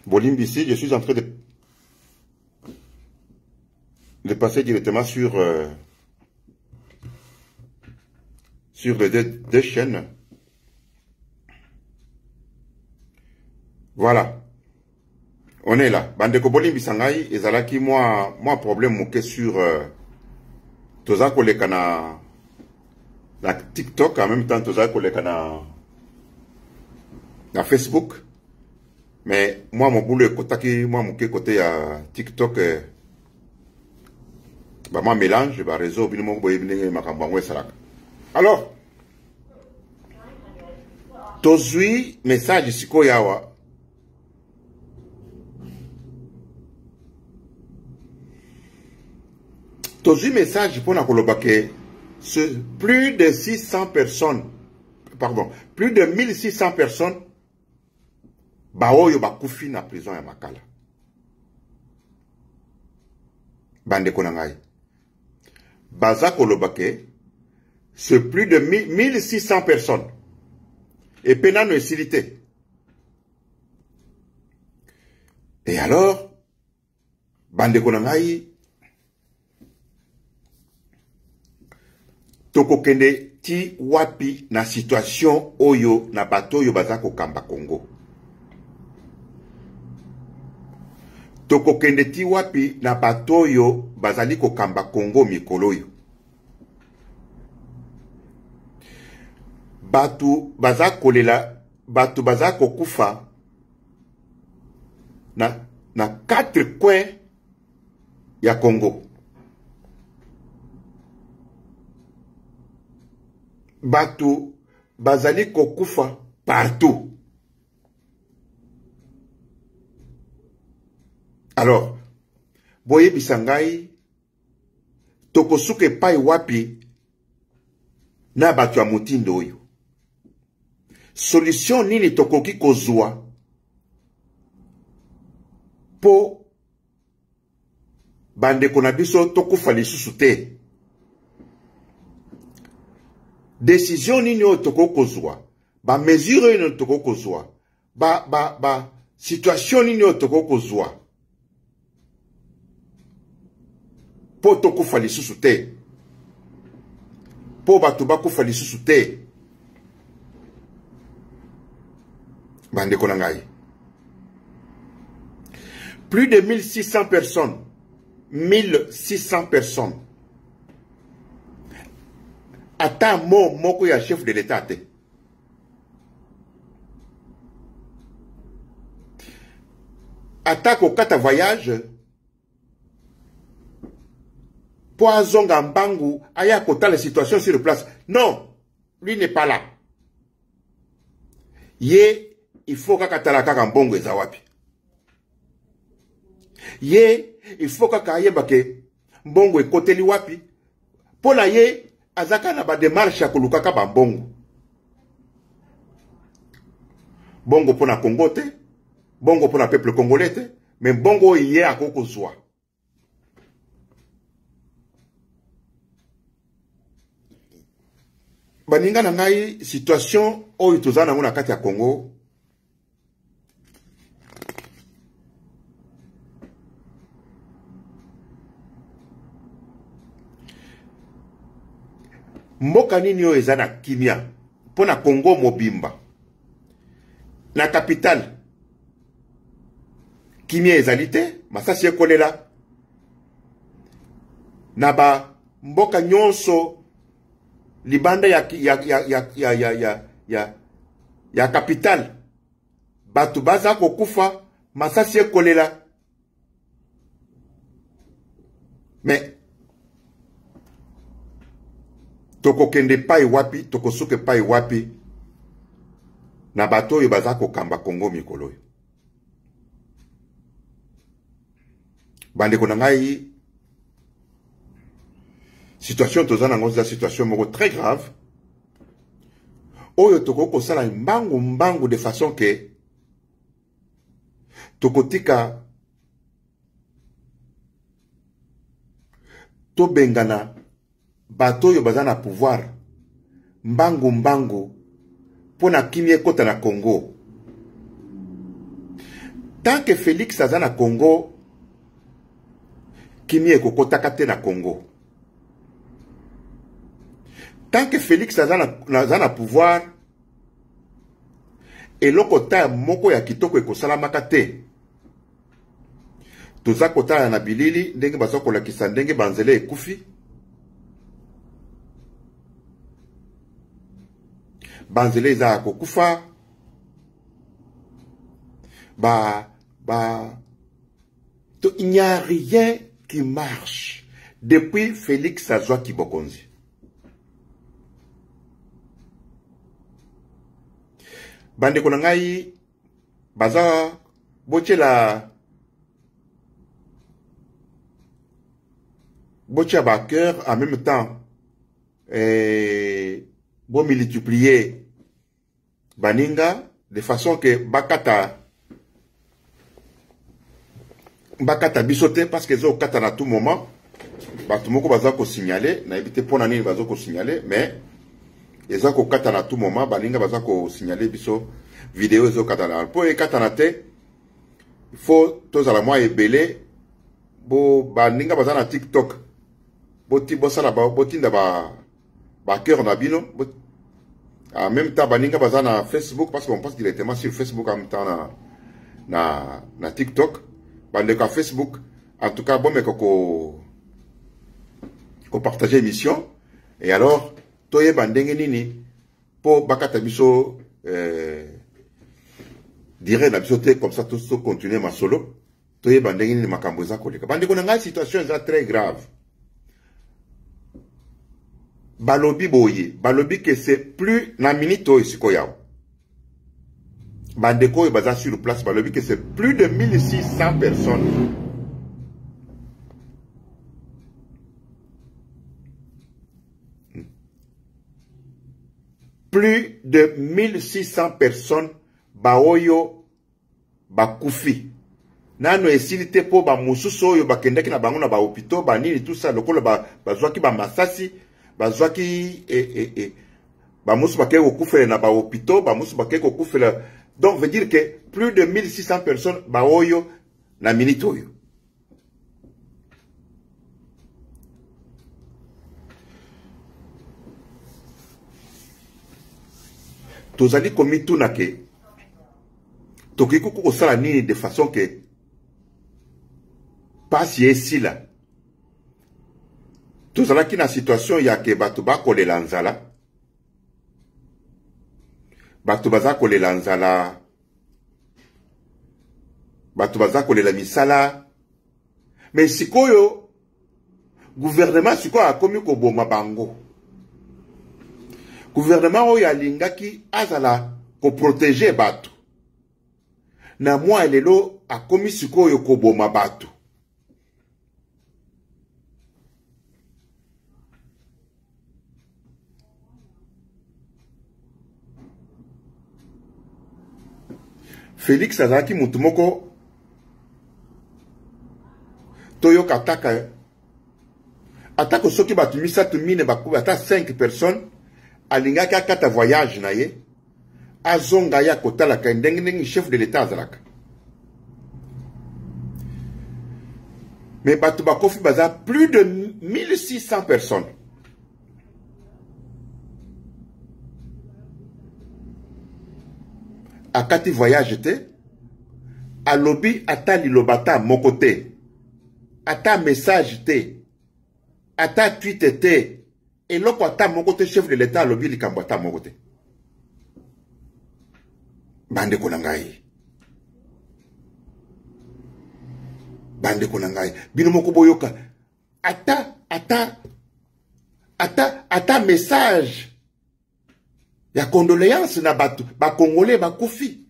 Bolimbi ici, je suis en train de... de passer directement sur les deux chaînes. Voilà. On est là. Bandeko Boli Bisangai, ezalaki moi problème moké sur toza koleka na TikTok, en même temps toza koleka na Facebook. Mais moi mon boulot est kotaki moi moké côté à TikTok bah moi mélange bah réseau bino boye bino makambo salaka. Alors tozui message siko yawa. Tozui message pour la kolobake, plus de 600 personnes, pardon, plus de 1600 personnes, baoyo bakufi na prison ya Makala. Bande konangai. Baza kolobake, c'est plus de 1600 personnes. Et penano esilité. Et alors, bande konangai, toko kende ti wapi na situation oyo na bato oyo baza kokamba Congo. Toko kende ti wapi na bato oyo bazali kokamba Congo mikolo oyo. Batu baza kolela, batu baza kokufa na 4 coins ya Congo. Batu bazali kokufa partout. Alors, boye bisangai tokosuke pai wapi na batu ya mutindo oyo. Solution nini tokoki kozwa po bandeko na biso tokufa lisusu te. Décision nini oyo toko kozwa, ba mesure nini toko kozwa, ba situation nini oyo toko kozwa, po tokufa lisusu te, po batu bakufa lisusu te. Bandeko na ngai. Plus de 1600 personnes, 1600 personnes. Ata moko ya chef de l'État te. Ata ko kata voyage po azonga mbangu aya kota la situation sur place. Non, lui n'est pas là. Ye, il faut kakatala kaka mbongo eza wapi. Ye, il faut kaka yebake mbongo ekoteli wapi. Pona ye azaka na ba démarche kolukaka ba mbongo. Bongo pona Congo te, bongo pona peuple congolais te, mais bongo yé akoko zwa. Baninga na ngai situation oyo tozana ngona kati ya Congo. Mboka nini oyo eza na kimia pona Congo mobimba. Na capitale kimia ezali te, masasi ekolela. Na ba mboka nyonso libanda ya capitale batu baza kokufa masasi ekolela. Mais toko kende pai wapi, toko suke pai wapi na bato oyo baza kokamba Congo mikolo. Bandeko na ngai, situation tozana ngo za situation moko très grave. Oyo toko kosala mbangu de façon que toko tika to bengana bato yo bazana pouvoir mbangu pona kimie kota na Congo. Tant que Félix azana Congo, kimia ekokotaka te na Congo. Tant que Félix aza na pouvoir, eloko ta moko ya kitoko ekosalamaka te. Toza kotala na bilili ndenge baza kolakisa ndenge banzele ekufi. Banzele eza kokufa. Il n'y a rien qui marche depuis Félix Azwa Kibokonzi. Bande konangai baza bochela ba cœur en même temps bon multiplier baninga de façon que bakata bisote parce que zo kata na tout moment batumoko baza ko signaler na ebité pona nini baza ko signaler mais eza ko kata na tout moment baninga baza ko signaler biso vidéo zo kata na po e kata na te il faut tozala moi ebele bo baninga baza na TikTok boti bosala botinda ba cœur na bino en même temps baninga baza na Facebook parce qu'on passe directement sur Facebook en même temps na TikTok bande ka Facebook en tout cas bon mais ko partager émission et alors toye bandenge nini po bakata biso dire na biso te comme ça tout continuer ma solo toye bandenge nini makambo za koleka bande ko na situation est très grave. Balobi boye, balobi que c'est plus na minito isiko yao. Bandeko baza sur place, balobi que c'est plus de 1600 personnes. Plus de 1600 personnes baoyo bakufi. Nano esilite po ba mususu oyo bakendeki na bango na ba hôpitaux ba nini tout ça lokolo bazwaki ba masasi bazwaki bamusu bakeke kokufela na ba hôpitaux bamusu bakeke kokufela. Donc veut dire que plus de 1600 personnes baoyo na minute oyo. Tozali komi tuna ke tokiko kosala nini de façon que pasi esi la tozalaki na situation ya ke bato bakolela nzala bato baza kolela nzala bato baza kolela misala mais sikoyo gouvernement sikoyo akomi koboma bango gouvernement oyo alingaki azala ko protéger bato na mwa lelo akomi sikoyo koboma bato. Félix azalaki mutu moko toyoka atako soki batu misatu mine bakuba ata 5 personnes alingaki akata voyage na ye azonga ya kotalaka ndenge chef de l'état azalaka mais batu bakofi baza plus de 1600 personnes. Akati voyage te alobi ata lilobata moko te ata message te ata tweet te eloko ata moko te chef de l'état alobi likambo ata moko te. Bande ko nangai bino moko boyoka ata message ya condoléance na batu ba congolais ba kufi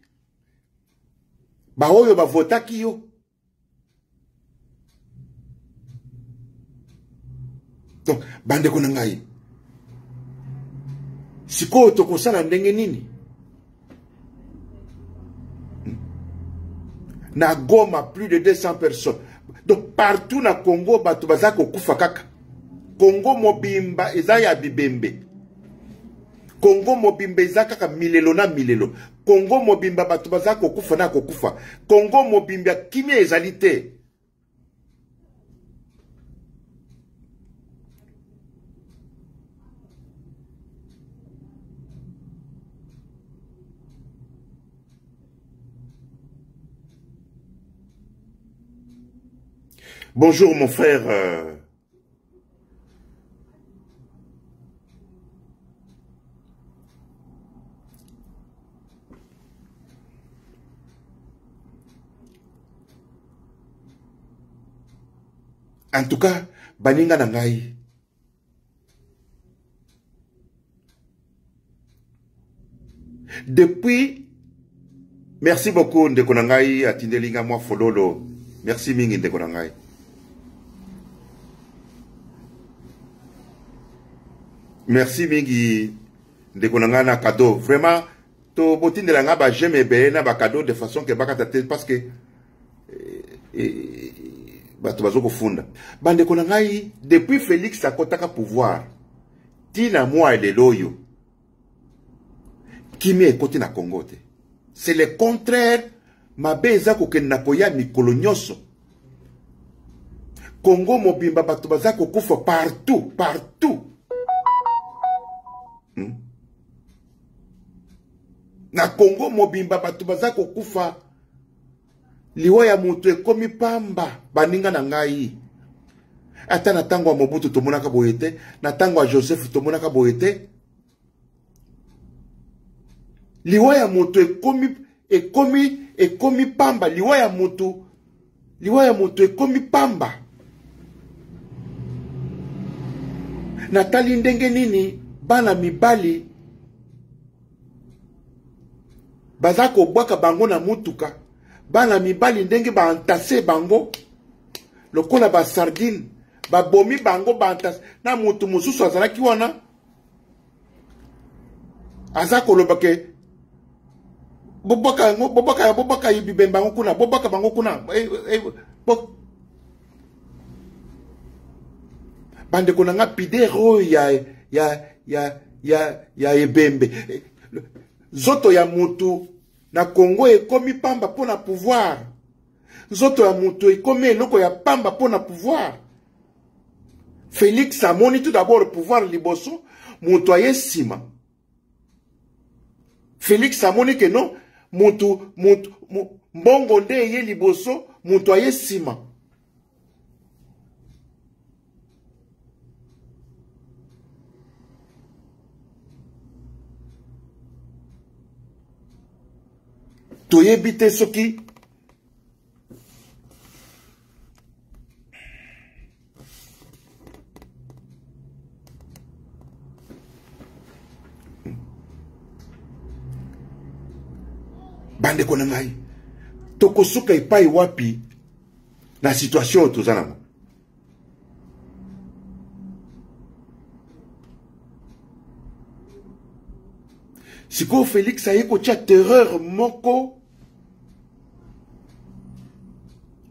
ba oyo ba votaki yo. Donc bande ko nangai siko tokosala ndenge nini na Goma plus de 200 personnes. Donc partout na Congo batu bazako kufa kaka. Congo mobimba ezaya bibembe. Congo mobimba ezaka milelo na milelo. Congo mobimba batu bazako kufa na kokufa. Congo mobimba kimia ezalite. Bonjour mon frère. En tout cas, baninga nangai. Depuis, merci beaucoup Ndeko nangai atindelinga moi fololo. Merci mingi Ndeko nangai. Merci mingi Ndeko nangai na cadeau. Vraiment, to botindelanga ba j'aime bien na ba cadeau de façon que baka tête parce que Batubazoko funda. Bandeko nangai, depuis Félix akotaka pouvoir, tina moi et loyo, kimi ekoti na Congo te. C'est le contraire, ma beza kokenda koya mikolo nyonso. Congo mobimba batubazako kufa partout, partout. Na Congo mobimba batubazako kufa. Liwa ya mutu ekomi pamba baninga na ngai. Ata na tango wa Mobutu tomonaka boyete, na tango wa Joseph tomonaka boyete. Liwa ya mutu ekomi pamba, liwa ya mutu ekomi pamba. Natali ndenge nini bana mibali bazako bwaka bango na mutuka. Bana mibali ndenge ba antase bango lokola ba sardine ba bomi bango ba antase na mutu mususu azalaki wana azako lobake bobaka yibi bango kuna bobaka bango kuna bande konanga pidero ya ebembe zoto ya mutu na Congo ekomi pamba pour na pouvoir. Zoto ya mutu ekomi eloko ya pamba pour na pouvoir. Félix amoni tout d'abord le pouvoir liboso, mutu aye sima. Félix amoni que non, mbongo nde ye liboso, mutu aye sima. Toyebite soki bande kona ngai tokosuka ipai wapi na situation tozana siko Félix ayeko tia terreur moko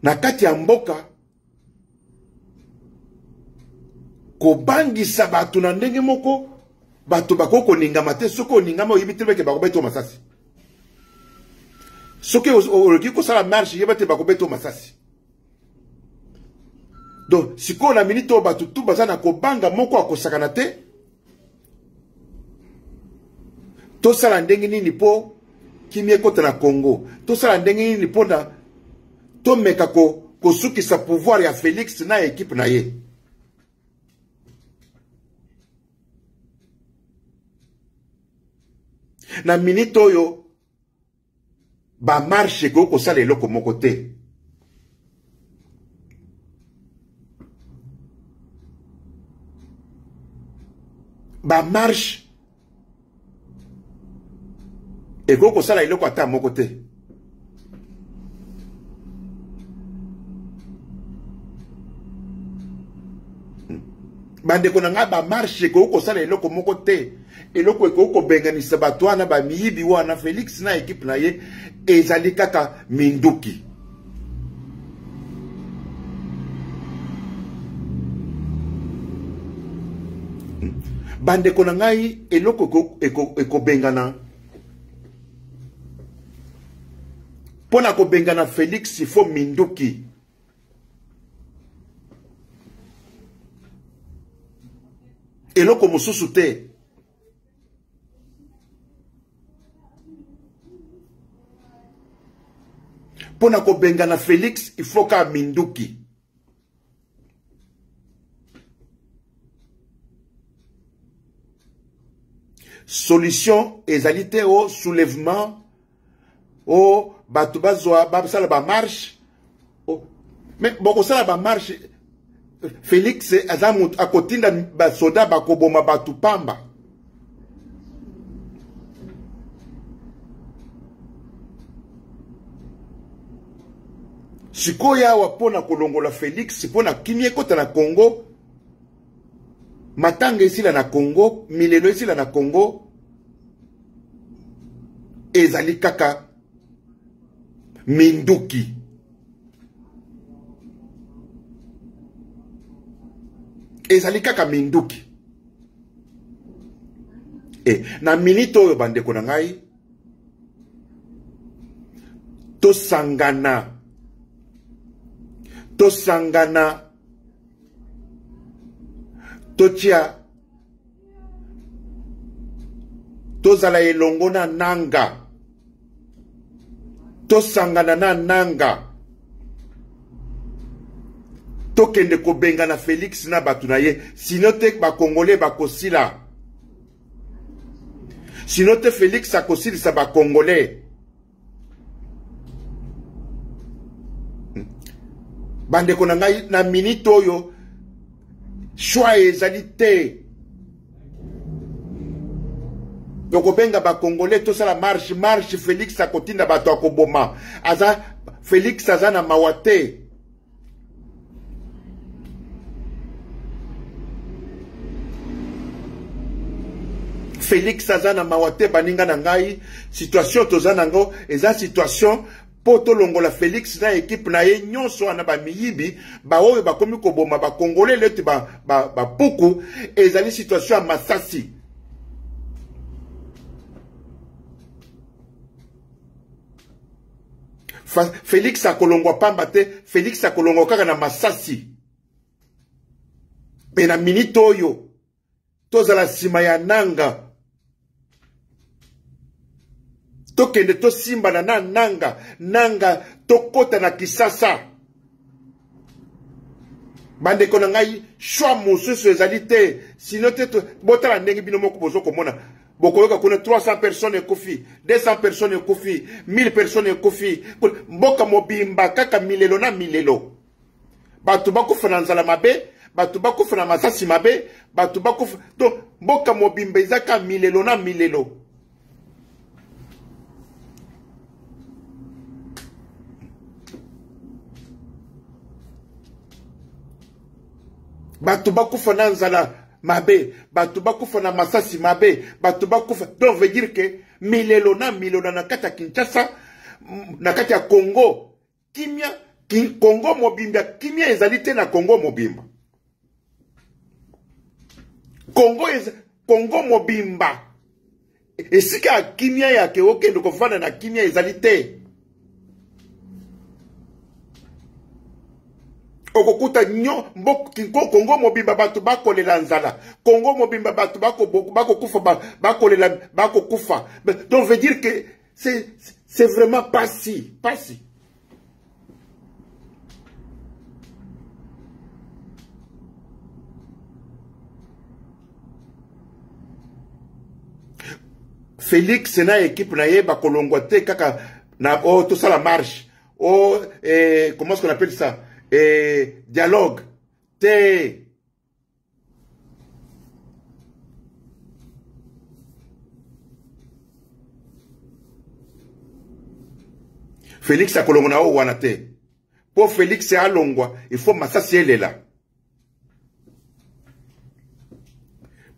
na kati ya mboka kobangisa bato na ndenge moko bato bakoko ningama te soko ningama oyibi te beke bakobeto masasi soki oloki kosala marche yeba te bakobeto masasi donc siko na minute o bato tu baza na kobanga moko akosakana te tosala ndenge nini po kimi ekota na Congo tosala ndenge nini po na tomeka kosukisa pouvoir ya Félix na équipe na ye na minute oyo ba marche ko kosala eloko moko te ba marche eko kosala eloko ata moko te bandeko na nga ba marche eko kosala eloko moko te eloko eko kobenganisa bato wana ba miyibi wana Félix na équipe na ye ezali kaka minduki bandeko na ngai eloko eko bengana pona ko bengana Félix il faut minduki eloko mosusu te pona ko bengana Félix il faut ka minduki solution ezalité au soulèvement au batu bazwa babsala ba marche mais boko sala ba marche Félix azamu akotinda ba soda bakoboma batu pamba sikoya wapona kolongola Félix pona kimie kota na Congo matanga esila na Congo milelo esila na Congo ezali kaka minduki ezali kaka minduki na minito oyo bandeko na ngai tosangana totia tozala elongo na nanga tosangana na nanga tokende kobenga na Félix na batu na ye sino te bakongole bakosila sino te Félix akosilisa bakongole bandeko na ngai na minute oyo choix ezali te tokobenga bakongole tosala marche Félix akotinda bato akoboma Félix aza na mawa te Félix aza na mawa te baninga na ngai situation toza nango eza situation poto longola Félix na équipe na ye nyonso ana ba miyibi ba oyo bakomi koboma ba congolais leti ba puku ezali situation ya Masasi Félix akolongwa pamba te Félix akolongwa kaka na Masasi pe na minute oyo tozala sima ya nanga tokende tosimba na nanga tokota na Kisasa bandeko na ngai choix mosusu ezali te sino te botala ndenge bino moko bozo komona bokoyoka kuna 300 personnes ekofi 200 personnes ekofi 1000 personnes ekofi mboka mobimba kaka milelo na milelo batu bakufa na nzala mabe batu bakufa na masasi mabe batu bakufa donc mboka mobimba ezaka milelo na milelo batu bakufa na nzala mabe batu bakufa na masasi mabe batu bakufa donc veut dire que milelo na kati ya Kinshasa na kati ya Congo kimia Congo mobimba kimia ezali te na Congo mobimba Congo mobimba esika kimia yake okende kofana na kimia ezali te okokuta nyo Congo mobimba batu bakolela nzala Congo mobimba batu bakokufa bakolela bakokufa donc veut dire que c'est vraiment pas si Félix na équipe na ye bakolongwa te kaka na tout ça la marche comment est-ce qu'on appelle ça dialogue te Félix akolongwa na o wana te po Félix alongwa il faut Masasi elela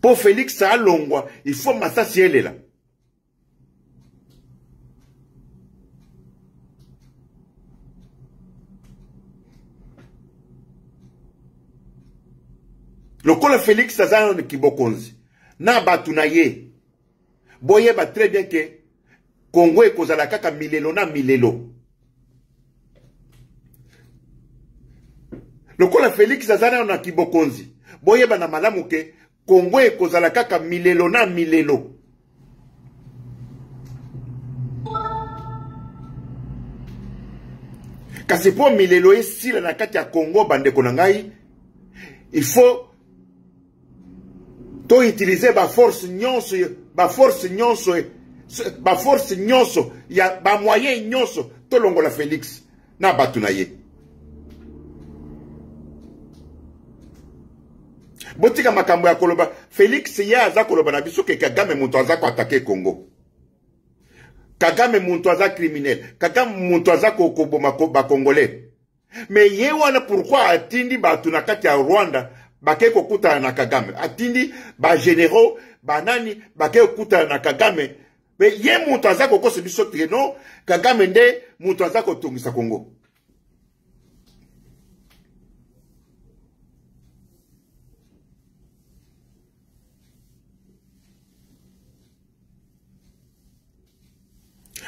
po Félix alongwa il faut Masasi elela lokola Félix azana na kibokonzi na batu na ye boye ba très bien que Congo ekozala kaka milelo na milelo lokola Félix azana na kibokonzi boye ba na malamu ke Congo ekozala kaka milelo na milelo kasi po milelo esila na kati ya Congo bandeko na ngai il faut to utiliser ba force nyonso ba force nyonso ya ba moyen nyonso to longola Félix na batu na ye. Botika makambo ya koloba Félix ya aza koloba na biso ke Kagame muntu aza ko attaquer Congo. Kagame muntu aza criminel, Kagame muntu aza ko boma ba Congolais. Mais ye wana pourquoi atindi batu na kati ya Rwanda bake kokuta na Kagame? Atindi ba généraux banani bake kokuta na Kagame. Mais ye muntu aza ko kosa biso te non Kagame nde muntu aza ko tungisa Congo.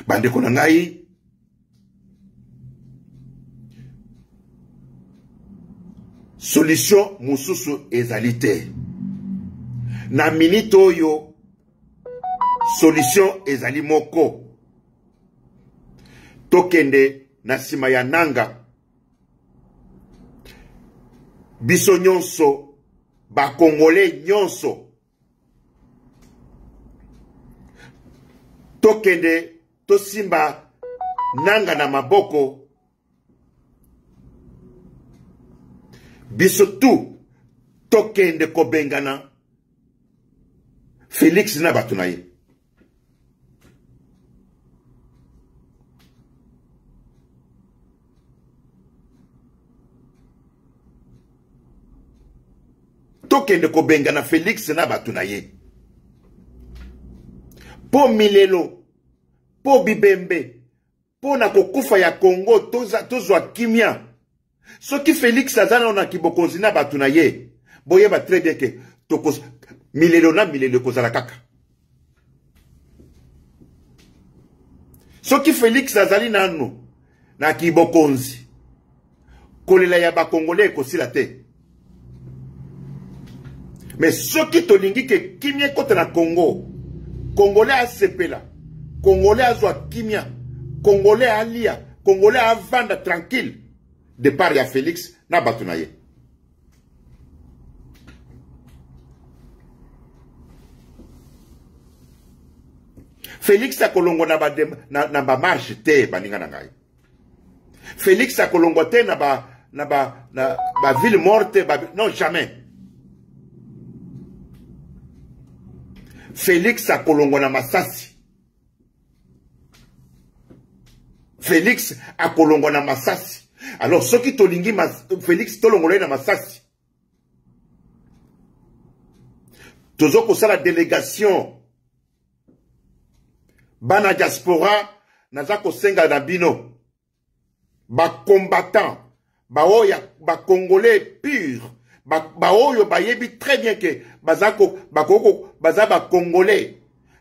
Bande kona ngai solution mususu ezalite na minito yo solution ezali moko tokende na sima ya nanga biso nyonso ba Congolais nyonso tokende tosimba nanga na maboko biso tu tokende kobengana Félix na batu na ye. Tokende kobengana Félix na batu na ye. Po milelo po bibembe, po na kokufa ya Congo, tozwa kimia. Soki Félix azana na kibokonzi na batu na ye, boye ba très bien ke tokos milelo na milelo kozala kaka. Soki Félix azali nanu na kibokonzi, kolela ya ba Congolais kosila te. Mais soki tolingi ke kimia kote na Congo, Congolais asepela, Congolais azwa kimia, Congolais alia, Congolais avanda tranquille. De par ya Félix na batu na ye. Félix a kolongo na ba marche te baninga na ngai. Félix a kolongo te na ba ville morte non jamais. Félix a kolongo na masasi. Félix a kolongo na masasi. Alors, ceux qui tolingi Félix tolongolé na masasi. Tozo ko la délégation. Bana diaspora naza ko senga na bino. Ba combattant, ba oya, ba congolais pur. Ba oyo ba yebi très bien que bazako baza ba congolais.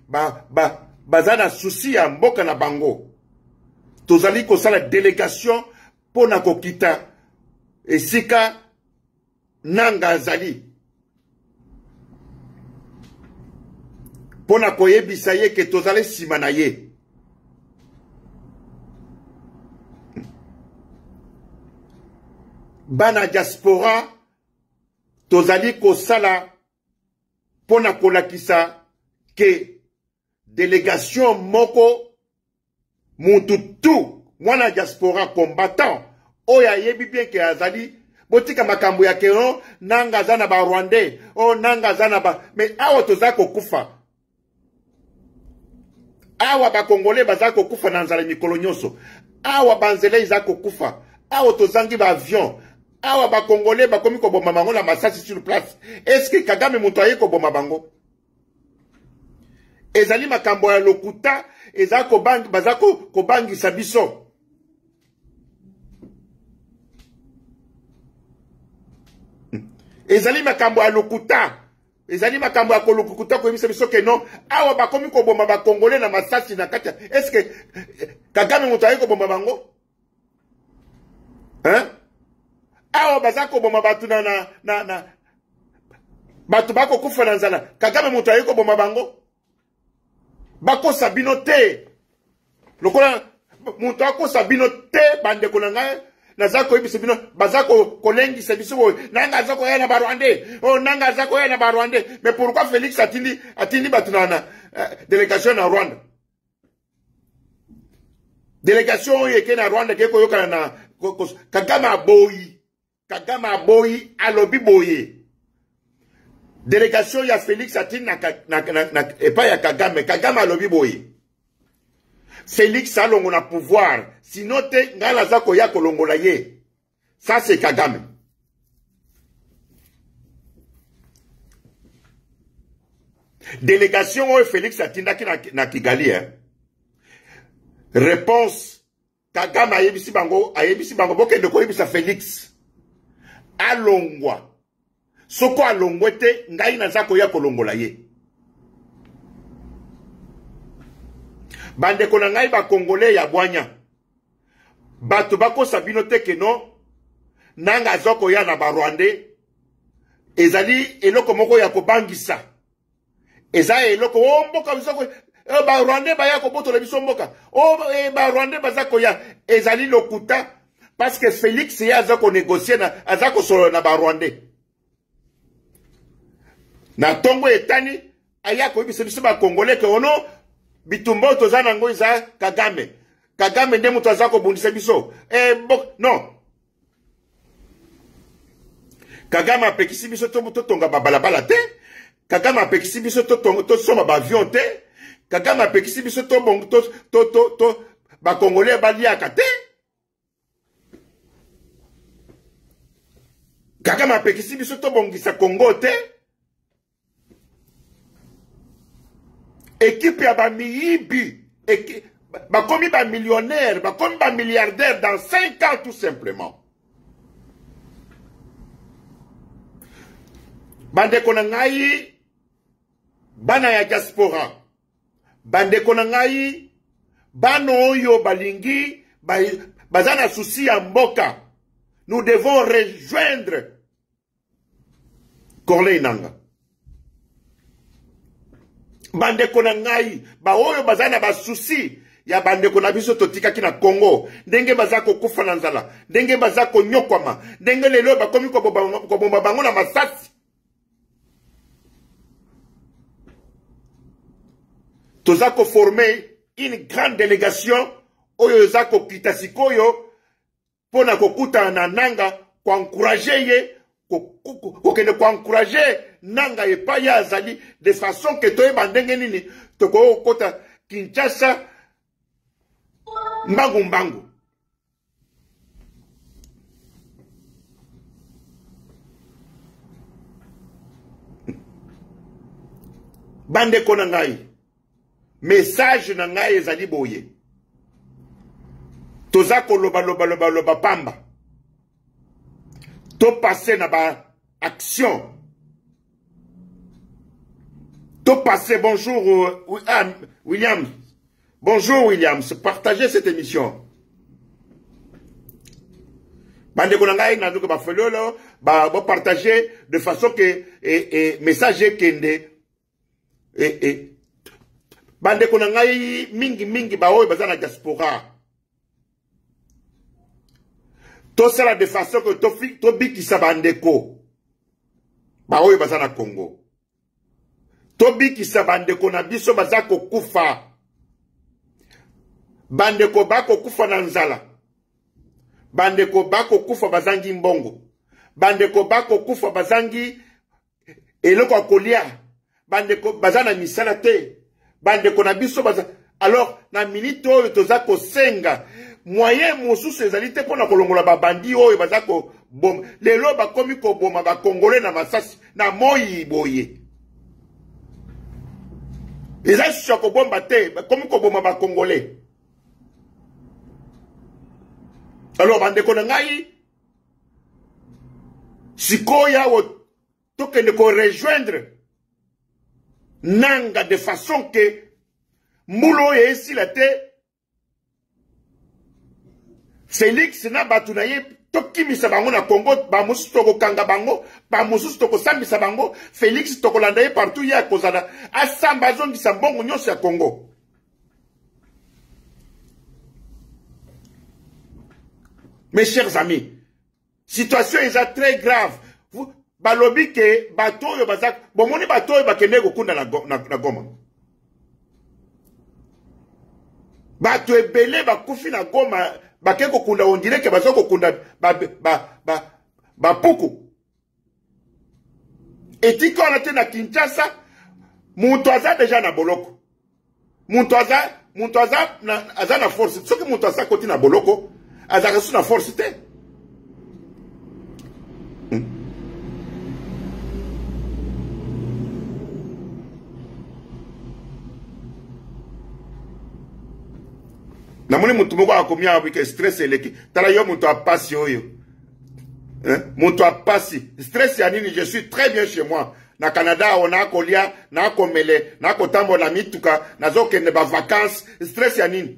Baza na souci ya mboka na bango. Tozali ko la délégation pona kokita esika nanga zali pona koyebisa ye ke tozali sima na ye. Bana diaspora tozali kosala pona kolakisa ke délégation moko muntu tu mwana diaspora combattant oya yebi bien ke azali botika makambo ya kero nanga zana ba Rwandais o nanga zana ba mais awa tozako kufa awa ba Congolais bazako kufa na nzala mikolo nyonso awa banzele izako kufa awa tozangi ba avion awa ba Congolais bakomi ko bomba bango na masasi sur place. Est-ce que Kagame muto aye ko bomba bango? Ezali makambo ya lokuta ezako bangi bazako ko bangi sabiso. Ezali makambo ya lokuta. Ezali makambo ya kolokuta ko yebisa biso ke non awa bakomi ko bomba ba Congolais na masasi na kati. Est-ce que Kagame muto aye ko bomba bango? Hein? Awa bazako bomba batu na batu bako kufa na nzala. Kagame muto aye ko bomba bango? Bako sabino te. Lokola muto ako sabino te bande konanga nazako yebisa bino bazako kolengi sabiso nanga zako ya na Barwandais. Oh nanga zako ya na Barwandais. Mais pourquoi Félix atindi batu na délégation na Rwanda. Délégation yeke na Rwanda keko yoka na Kagame boyi. Kagame boyi alobi boye. Délégation ya Félix Atine na epa ya Kagame. Kagame alobi boye. Félix alongo na pouvoir. Sinon te ngala zako ya kolongola ye. Ça c'est Kagame. Délégation oyo Félix atindaki na Kigali. Réponse. Kagame ayebisi bango bokende koyebisa Félix. Alongwa. Soko alongwe te ngai naza koya kolongola ye. Bandeko na ngai ba Congolais ya bwanya. Bato bako sabino te keno nanga zoko ya na ba Rwandais. Ezali eloko moko ya kobangisa. Eza eloko mboka bizoko ba Rwandais ba ya ko boto le biso mboka. Ba Rwandais bazako ya ezali lokuta parce que Félix ya azako négocier na azako solo na ba Rwandais. Na tongo etani aya ko biso biso ba Congolais ke ono bitumbo tozana ngo iza Kagame. Kagame nde mutu azako bundisa biso. Non. Kagame apekisi biso to tonga babalabala te. Kagame apekisi biso to soma ba avion te. Kagame apekisi biso to ba Congolais baliaka te. Kagame apekisi biso to bongisa Congo te. Équipe ya ba miyibi, bakomi ba millionnaire, bakomi ba milliardaire dans 5 ans tout simplement. Bandeko na ngai bana ya diaspora. Bandeko na ngai bano oyo balingi bazana souci ya mboka. Nous devons rejoindre Corneille Nangaa. Bandeko na ngai ba oyo bazana ba souci ya bandeko na biso totika ki na Congo ndenge bazako kufa na nzala ndenge bazako nyokwama ndenge lelo bakomi ko bomba bango na masasi tozako former une grande délégation oyo zako kitasikoyo pona kokuta na Nanga kwa encourager ye kokende kwa encourager Nanga epa ya azali de façon que toye bandenge nini toko kota Kinshasa mbangu. Bandeko na ngai message na ngai ezali boye tozako loba pamba to passer na ba action. To passer, bonjour William. Bonjour William, partagez cette émission. Bande konangai na duka ba felolo ba partager de façon que message kende bande konangai mingi ba oyo bazana diaspora. To sera de façon que to bikisa bandeko ba oyo bazana Congo. Tobi kisa bandeko na biso bazako kufa. Bandeko bako kufa na nzala. Bandeko bako kufa bazangi mbongo. Bandeko bako kufa bazangi eloko akolia. Bandeko bazana misala te. Bandeko na biso bazana. Alors, na minute oyo tozako senga. Moyen mosusu ezali te pona kolongola babandi oyo bazako bom. Lelo bakomi ko boma ba Congolais na masasi na moyi boye. Les gens sont comme Koboma ba Congolais. Alors, bandeko na ngai, sikoya wo tokende ko rejoindre Nanga de façon que Moulo et ici la te Félix na batu na ye tokimisa bango na Congo ba musu toko kanga bango ba musu toko sambisa bango Félix toko landa ye partout ya kozana asamba zongi sambongo nyonso ya Congo. Mes chers amis, situation est très grave. Vous balobi ke bato yo bazak bomoni bato yo bakende kokunda na Goma. bato ebele bakufi na Goma bake kokunda on dirait que bazo kokunda ba puku etiko na te na Kinshasa muntu aza deja na boloko muntu aza na force soki muntu aza koti na boloko aza resu na force te na moni mutu moko akomia avec stress eleki tala yo mutu apasi oyo mutu apasi stress ya nini je suis très bien chez moi na Canada on a kolia na komele na kotambo na mituka na zokende ba vacances stress ya nini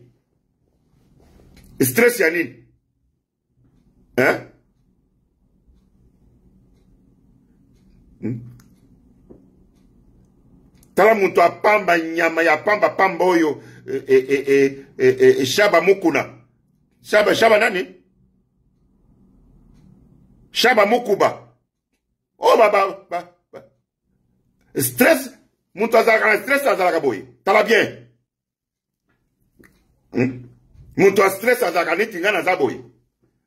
tala mutu apamba nyama ya pamba oyo Shaba Mukuna. Shaba nani? Shaba Mukuba. Oh, stress. Muntu azalaka stress azalaka boy. Tala bien. Muntu a stress azalaka nitinga na zaboy.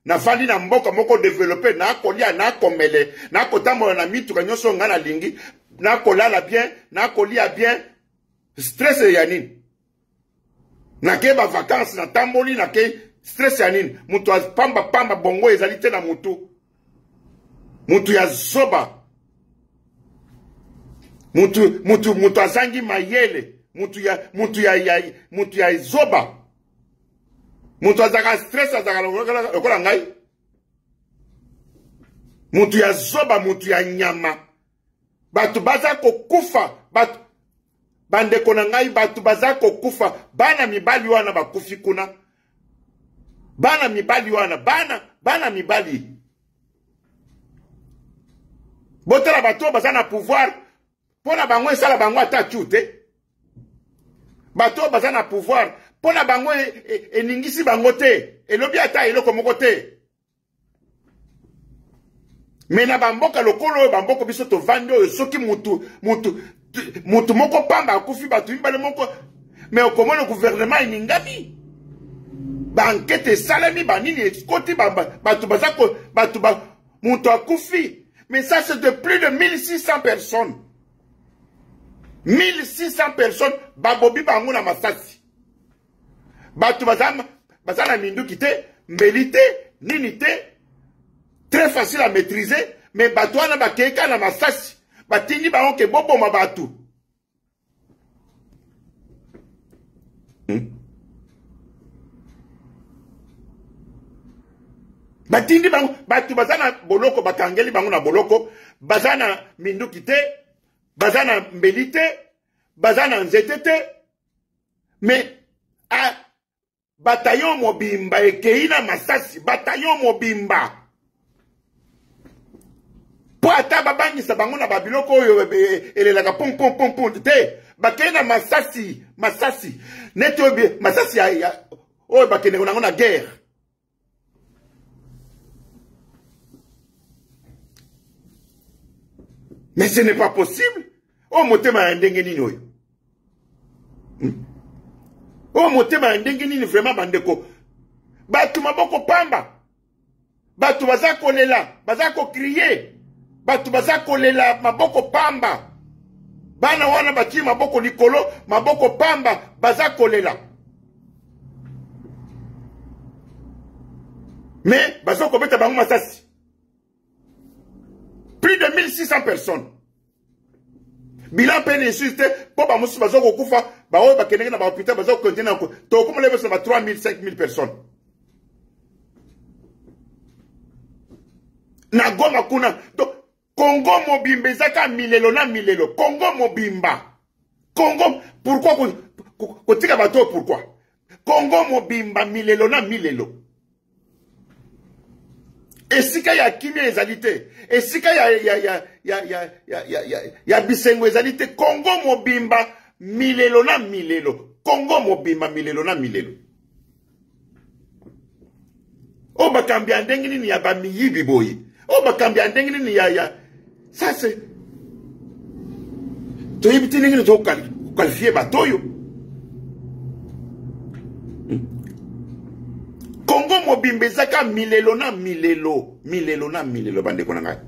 Na fandi na mboka moko développer na kolia na komele na kotambola na mituka nyonso nga na lingi na kolala bien na kolia bien. Stress ya nini? Na ke ba vacances na tamboli na ke stress ya nini mutu pamba bongo ezali te na mutu ya zoba mutu azangi mayele mutu ya zoba mutu azaka stress azaka lokola ngai mutu ya zoba mutu ya nyama batu baza kokufa batu bandeko na ngai batu baza kokufa bana mibali wana bakufi kuna bana mibali wana bana mibali botela bato baza na pouvoir pona bango esala bango ata chute bato baza na pouvoir pona bango eningisi bango te elobi ata eloko moko te mena bamboka lokolo bamboko biso to vando soki mutu moko pamba akufi batu mibale moko mais okomona gouvernement iningami ba enquête salami banini ekoti batu bazako mutu akufi mais ça c'est de plus de 1600 personnes 1600 personnes babobi bango na masasi batu bazana minduki te mbeli te nini te très facile à maîtriser mais batu wana bakeka na masasi batindi bango ke boboma batu batindi bango batu bazana boloko bakangeli bango na boloko bazana minduki te bazana mbeli te bazana nzete te mais a bataillon mobimba ekei na masasi bataillon mobimba po ata babangisa bango na babiloko oyo elelaka pom te bakei na masasi neti oyo masasi oyo bakendeko nango na guerre mais ce n'est pas possible o motema ya ndenge nini oyo o motema ya ndenge nini vraiment bandeko batu maboko pamba batu baza kolela baza kokriye batu baza kolela maboko pamba bana wana bati maboko likolo maboko pamba baza kolela mais baza kobeta bango masasi plus de 1600 personnes bilan peine insiste po ba musu baza kokufa ba oyo bakendeke na ba hôpital baza kokontina ko to komole beso na 3000 5000 personnes na Goma kuna donc Congo mobimba ezaka milelo na milelo Congo mobimba Congo pourquoi kotika bato pourquoi Congo mobimba milelo na milelo esika ya kimia ezali te esika ya bisengo ezali te Congo mobimba milelo na milelo Congo mobimba milelo na milelo o bakambi ndenge nini ya bamiyibi boyi o bakambi ndenge nini ya ça c'est to yibiti ndenge to qualifier batoyo mobimba ezaka milelo na milelo. Milelo na milelo bandeko na ngai.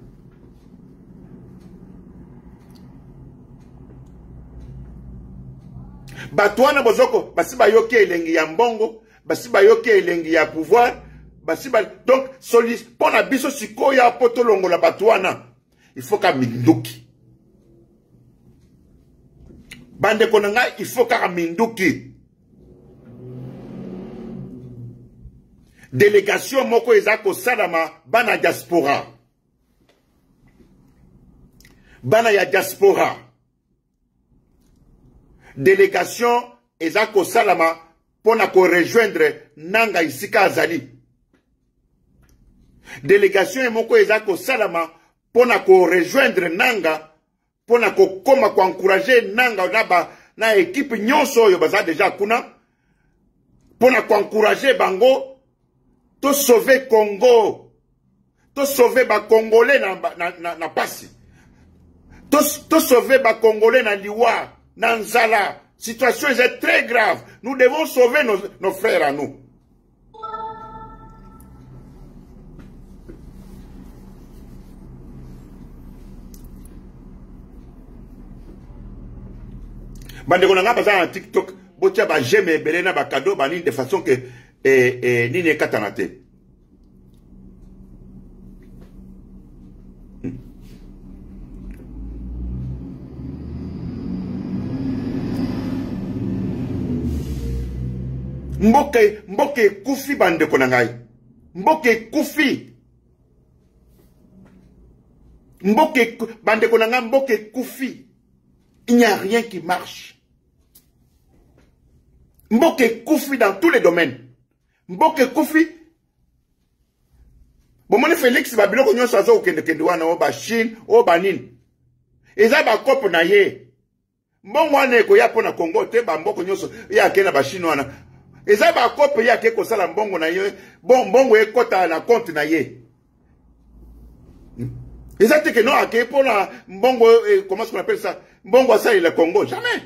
Batouana bozoko, basi bayoki elengi ya mbongo, basi bayoki elengi ya pouvoir, basi ba... Donc, pour na biso sikoya poto longola batouana, il faut ka minduki. Bande konanga, il faut ka minduki. Délégation moko ezako salama, bana diaspora. Bana ya diaspora. Délégation ezako salama pona ko rejoindre nanga isika azali. Délégation moko ezako salama pona ko rejoindre nanga pona ko koma ko encourager nanga na équipe nyonso yo baza déjà kuna pona ko encourager bango to sauver Congo, to sauver ba Congolais na pasi, to sauver ba Congolais na liwa. Nanzala, situation est très grave. Nous devons sauver nos frères à nous. Bande konanga baza en TikTok, botia ba j'aime belena ba cadeau ba de façon que ni ne katanate. Mboke kufi bande konangai. Mboke kufi. Bande konanga mboke kufi. Il n'y a rien qui marche. Mboke kufi dans tous les domaines. Mboke kufi. Bon, mon Félix Babilo konyo sazo kende wana o ba Chine o ba nini. Eza ba kopo na ye. Mbongo wana ko ya pona Congo te ba mboko nyoso ya kena ba Chine wana. Eza ba kope ya ke kosala mbongo na ye, mbongo ekota na compte na ye. Eza te que non ake pour la mbongo comment est-ce qu'on appelle ça? Mbongo ça le Congo, jamais.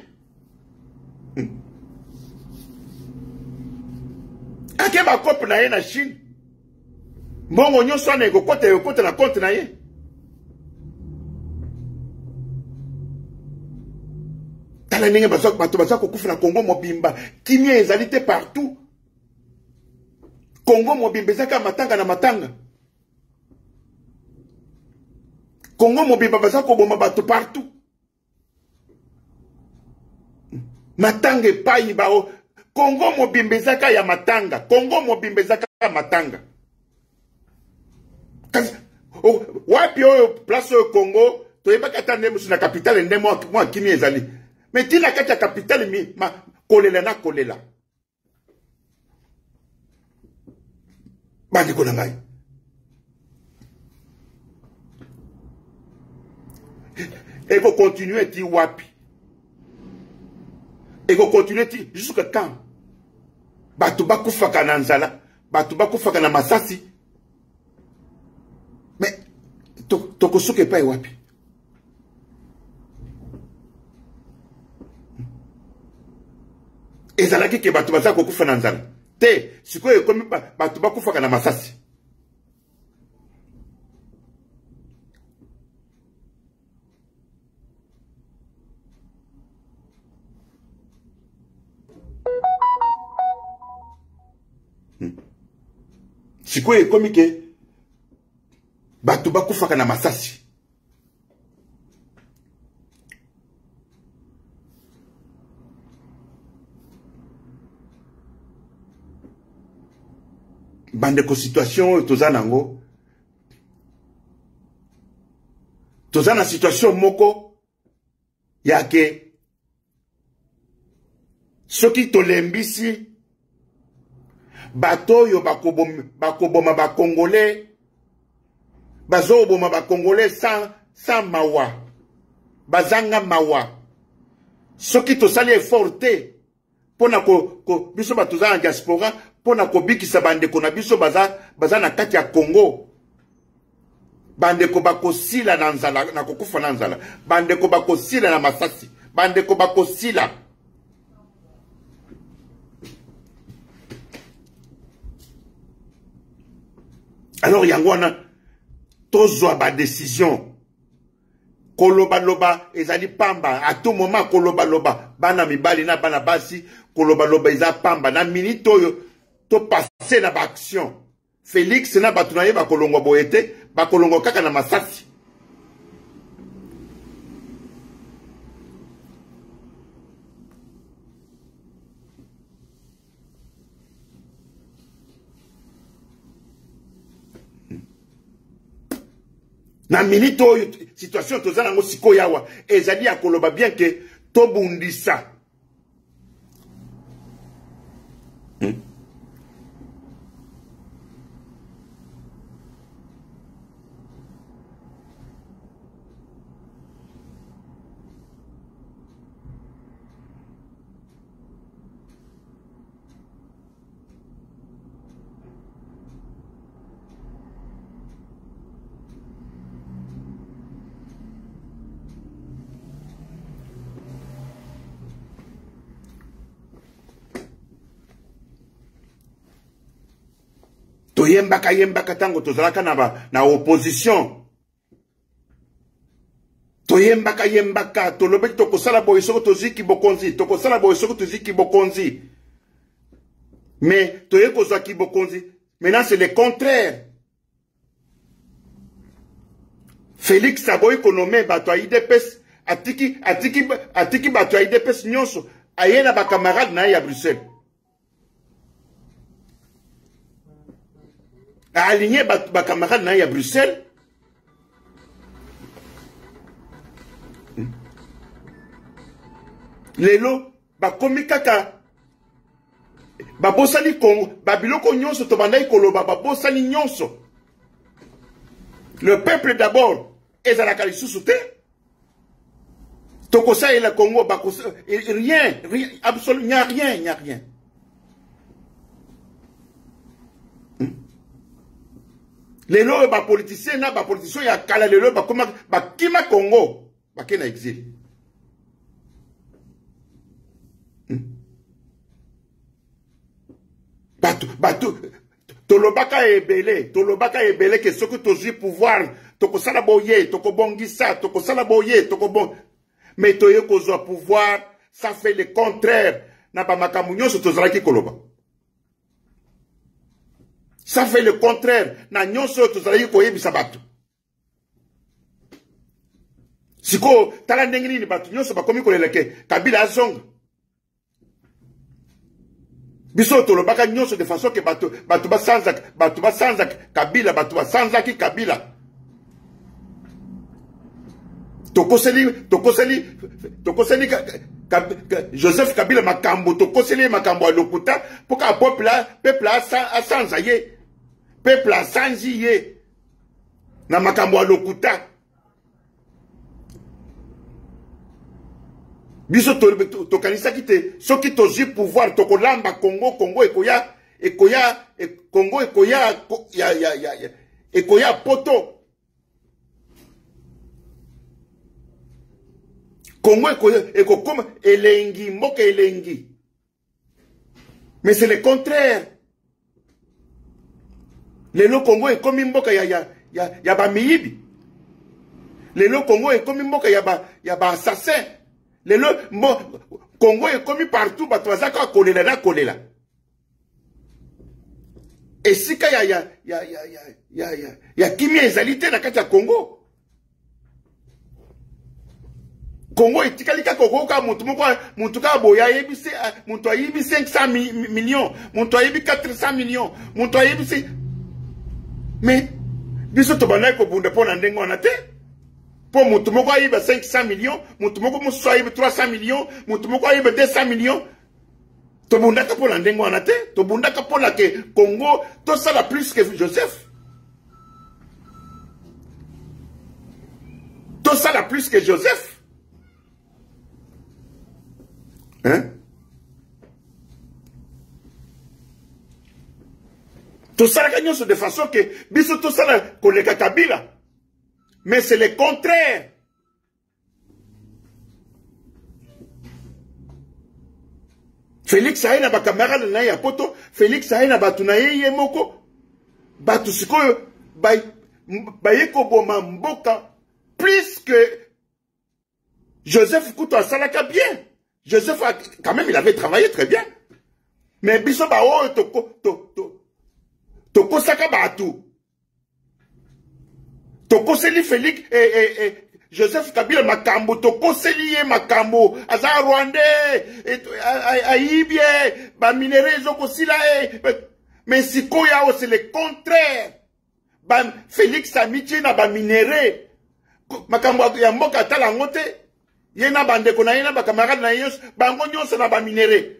Ake ba kope na ye na Chine. Mbongo nyoso na ekota na compte na ye. Tala ninge bato kufa na Congo mobimba kimia ezalité partout. Congo mobimba ezaka matanga na matanga. Congo mobimba bazako boma bato partout. Matanga epai bao. Congo mobimba ezaka ya matanga. Congo mobimba ezaka matanga. Wapi oyo place oyo Congo toyeba kata ndemo na capitale ndemo mwa kimia ezali. Mais tu n'as qu'à capitale ma kolela na kolela. Bandi konangai. Et vous continuez ti wapi. Et vous continuez ti jusqu'à quand? Batuba kufaka na nzala, batuba kufaka na masasi. Mais tokosuke pa wapi. Ezalaki ke batu baza kokufa na nzala. Te, sikoyo ekomi batu bakufaka na masasi. Sikoyo ekomi ke batu bakufaka na masasi. Bande ko situation tozanango tozana situation moko yake soki tolembisi bato yo bakoboma ba Congolais bazoboma ba Congolais sans mawa bazanga mawa soki tosali effort te pona ko biso batoza en diaspora pona ko bikisa bandeko na biso baza na kati ya Congo bandeko bakosila na nzala na kokufa na nzala bandeko bakosila na masasi bandeko bakosila Alors yangwana tozwa ba décision koloba loba ezali pamba à tout moment koloba loba bana mibali na bana basi koloba loba eza pamba na minute oyo to passer na ba action Félix na batu na ye ba kolongo boyete ba kolongo kaka na masasi na minute oyo situation toza nango sikoyo awa ezali ya koloba bien ke tobundisa yembaka tango tozalaka na opposition toyembaka tolobi tokosala boye soko toziki bokonzi tokosala boye soko toziki bokonzi mais toye kozwa ki bokonzi maintenant c'est le contraire Félix aboyi konome bato a IDPS atiki bato a IDPS nyonso aye na bakamarade na ye ya Bruxelles a aligné ba camarade na ya Bruxelles lelo ba komi kaka ba bosani Congo ba biloko nyonso to bandai koloba ba bosani nyonso le peuple d'abord ezalaka lisusu te tokosa et le Congo ba rien absolument rien lelo ba politicien na ba politicien ya kala lelo ba koma ba kima Congo ba kena exil batu tolobaka ebele ke soki tozwi pouvoir tokosala boye tokobongisa tokosala boye tokobon mais toye kozwa pouvoir ça fait le contraire na ba makambo nyonso tozalaki koloba. Ça fait le contraire. Na nyonso tozalaki koyebisa bato. Siko tala ndenge nini bato nyonso bakomi koleleke Kabila azonga. Biso tolobaka nyonso de façon que bato basanzaki Kabila basanzaki Kabila. Tokoseli Joseph Kabila makambo tokoseli makambo a lokuta pour ka peuple a sanzaye. Peuple a sanziye na makambo a lokuta biso tokanisa kite soki tozi pouvoir tokolamba Congo ekoya poto Congo ekokoma elengi mboka elengi mais c'est le contraire. Lelo Congo ekomi mboka ya ba miyibi. Lelo Congo ekomi mboka ya ba assassin. Lelo Congo ekomi partout bato bazaka kolela. Esika ya kimia ezalite na kati ya Congo. Congo etikali ka Congo ka mutu ka boya yebisi mutu ayibi 500 millions, mutu ayibi 400 millions, mutu ayibi mais biso to banay ko bunda pona ndengo na te po mutu moko ayibi 500 millions, mutu moko musu ayibi 300 millions, mutu moko ayibi 200 millions. To bunda ka pona ndengo na te, to bunda ka pona ke Congo to sala plus que Joseph. To sala plus que Joseph. Hein? Tout ça de façon que biso tout ça koleka Kabila. Mais c'est le contraire. Félix aina ba camarade na ya poto, Félix aina batu na ye moko. Batu sikoyo bayeko boma mboka plus que Joseph Kouto Salaka bien. Joseph, quand même, il avait travaillé très bien. Mais biso ba o toko saka batu. Toko seli Félix Joseph Kabila makambo toko seli ye makambo aza Rwandais aibie ba minéraux zoko sila mais sikoya o c'est le contraire. Ba Félix Amitié na ba minéraux makambo ya mboka tala ngote yena bande kona yena ba camarade na yos bango nyonso na ba minéraux.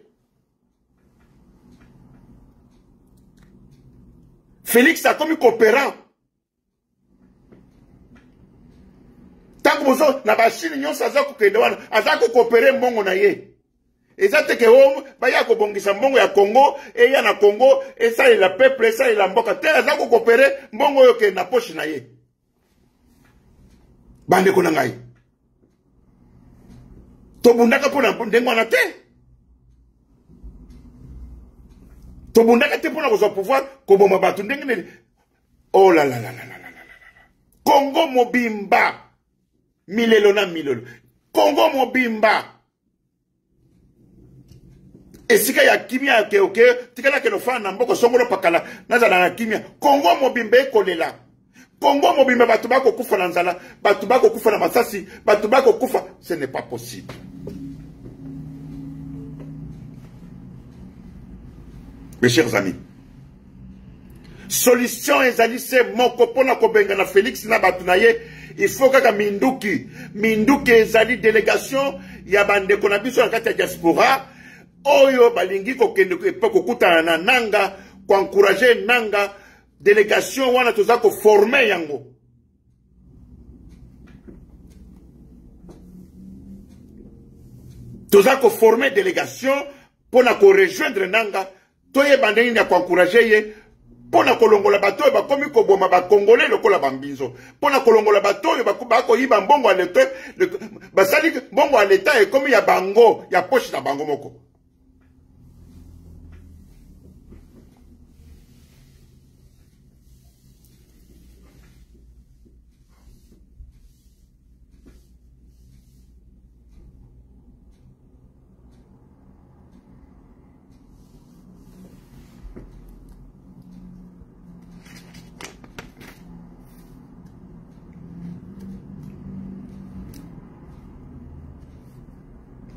Félix a comme coopérant. Tant que vous avez la Chine, nous avons coopéré mbongo na ye. Et ça, c'est que vous avez coopéré mbongo ya Congo, et il y a na Congo, et ça, il a peuple, et ça, il a mboka. Vous avez coopéré mbongo yo na poche na ye. Bande konangai. Tobundaka pona ndengo na te. Tobundaka te pona ko pouvoir ko boma batu ndenge. Oh là là là là là là là. Congo mobimba. Milelo na milelo. Congo mobimba. Esika ya kimia ke oke, tikala ke no fa na mboko songolo pakala, nazala na kimia. Congo mobimba ekolela. Congo mobimba batu bako kufa na nzala, batu bako kufa na masasi, batu bako kufa, ce n'est pas possible. Mes chers amis, solution ezali se moko pona kobenga na Félix na batu na ye, il faut que Minduki ezali délégation ya bande kona biso na kati ya diaspora oyo balingi kokende ko kutana na nanga ko encourager nanga délégation wana toza ko former yango. Toza ko former délégation pona ko rejoindre nanga toye bande ni ya ko encourager ye. Pona kolongola bato ba komi ko boma ba congolais lokola bambinzo. Pona kolongola bato ba ko yiba mbongo a l'état ba sali mbongo a l'état e komi ya bango ya poche na bango moko.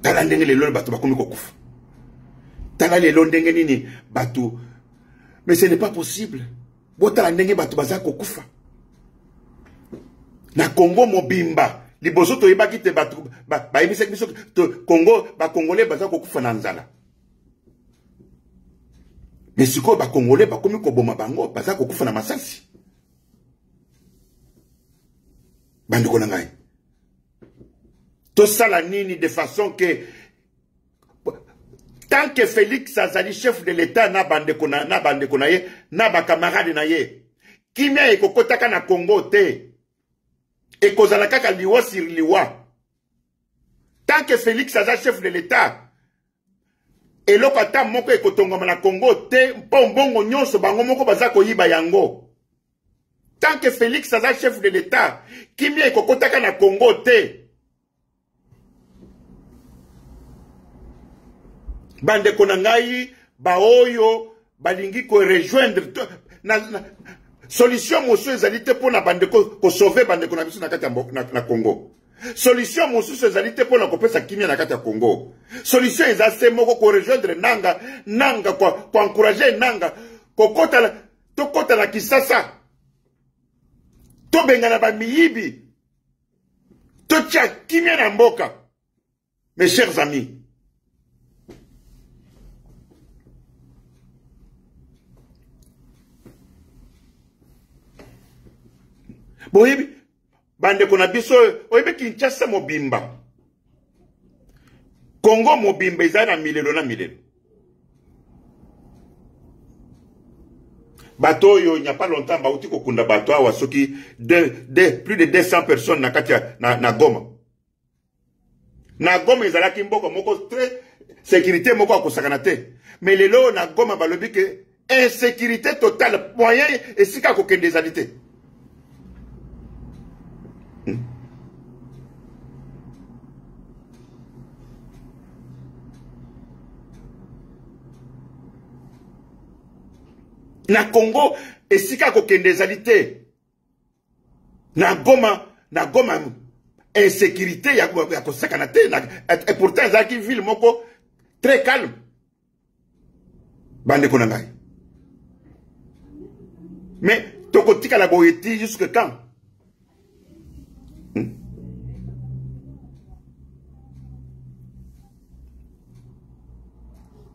Tala ndenge lelo batu bakomi kokufa. Tala lelo ndenge nini batu. Mais ce n'est pas possible. Botala ndenge batu baza kokufa. Na Congo mobimba. Liboso to yeba kite batu ba yebisa biso Congo ba congolais baza kokufa na nzala. Mais siko ba congolais bakomi koboma bango baza kokufa na masasi. Bandeko na ngai. Tout ça la nini de façon que tant que Félix azali chef de l'État na bande kona ye na ba camarade na ye kimia ekokotaka na Congo te ekozala kaka liwa sur liwa. Tant que Félix azali chef de l'État eloko ata moko ekotongoma na Congo te mpo mbongo nyonso bango moko baza koyiba yango. Tant que Félix azali chef de l'État kimia ekokotaka na Congo te. Bande konangai ba oyo balingi ko rejoindre solution mosusu ezali te pona bande ko sauver bande kona biso na kati na Congo. Solution mosusu ezali te pona kopesa kimia na kati ya Congo. Solution ezase moko ko rejoindre nanga ko encourager nanga ko kota la Kisasa. To bengana ba miyibi. To tia kimia na mboka. Mes chers amis, boyebi bande kona biso oyebe Kinshasa mobimba Congo mobimba ezali na milelo na milelo. Bato oyo il n'y a pas longtemps bauti kokunda bato awa soki plus de 200 personnes na kati na Goma. Na Goma ezalaki mboko moko très sécurité moko akosakana te. Mais lelo na Goma balobi ke insécurité totale moyen esika kokende ezali te. Na Congo, et si kako kendezalité. Na Goma, insécurité, il y a sakanate, et pourtant, il y a une ville moko très calme. Bande konangai. Mais, toko tika la boyeti jusque quand?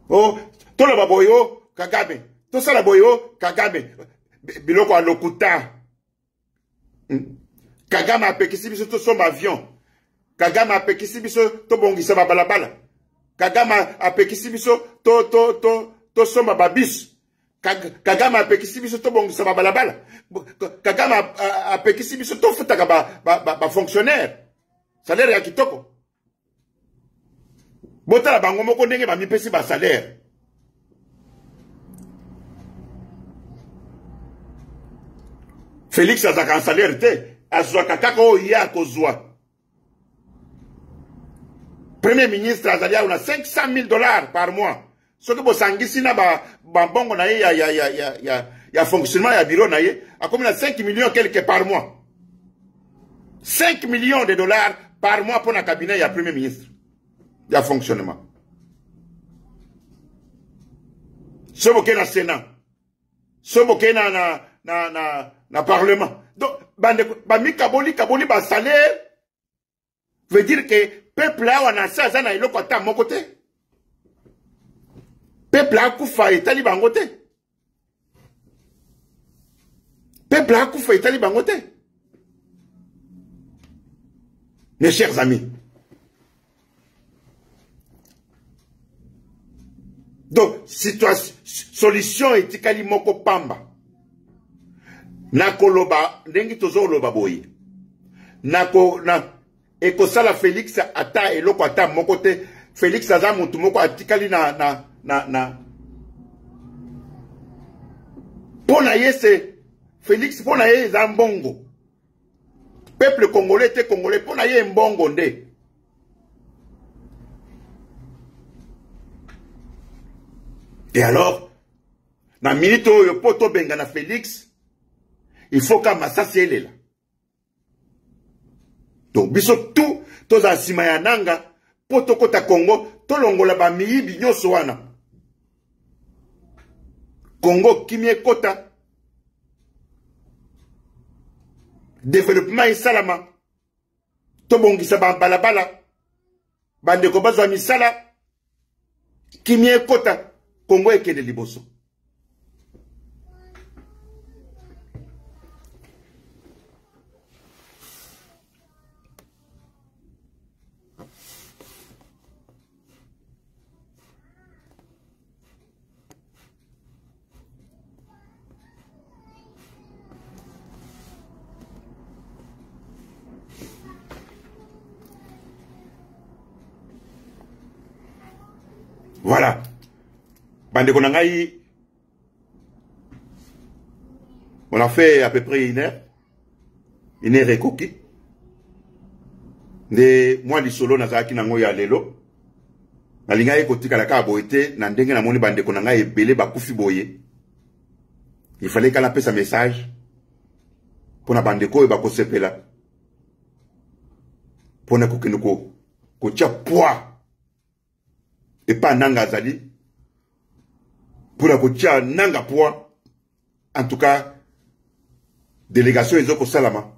Oh, to la baboyo, Kagame. To sa la boyo, Kagame. Biloko a lokuta. Kagame a pekisi biso to som avion. Kagame a pekisi biso to bongisa ba balabala. Kagame a pekisi biso to som babis. Kagame a pekisi biso to bongisa ba balabala. Kagame a pekisi biso to futaka ba fonctionnaire. Salaire ya kitoko. Botala bango moko ndenge ba mipesi ba salaire. Félix azaka un salaire te, azwa kakaka o ya kozwa. Premier ministre azalia una $500,000 par mois. Ce que bosangisi na ba bongo na ye ya fonctionnement ya bureau na ye, a comme 5 millions quelque par mois. 5 millions de dollars par mois pour un cabinet ya premier ministre. Ya fonctionnement. Ce boké na Sénat. Ce boké na Parlement. Donc, kaboli ba salaire veut dire que peuple a wana sa zana iloko ata mon côté. Peuple a kufa etali bangote. Peuple a kufa etali bangote. Mes chers amis. Donc, situation, solution etikali moko pamba. Na koloba, nengi tozo loba boye. Na ekosala Félix ata eloko ata mon côté. Félix aza mutu moko atikali na. Pona ye se, Félix pona ye eza mbongo. Peuple congolais te congolais, pona ye mbongo nde. Et alors, na minute oyo poto benga na Félix, il faut qu'à Massasi elle est là. Donc, biso tout, toza sima ya nanga, poto kota Congo, to longola ba miyibi nyoso wana. Congo kimie kota. Développement et salama. To bongisa ba balabala. Bande ko bazwa misala. Kimie kota. Congo ekende liboso. Voilà. Bande Konangaï, on a fait à peu près une heure et coquille. De moi di solo na zaki nango ya lelo. Na linga ekoti kala ka boete na ndenge na moni bande Konangaï belé ba kufi boye. Il fallait qu'elle appelle sa message pour na bande ko ba ko sepela. Pour na kokinuko ko tia poids. Et pas nanga zali. Pour la kotia nanga poids. En tout cas, délégation ezoko salama.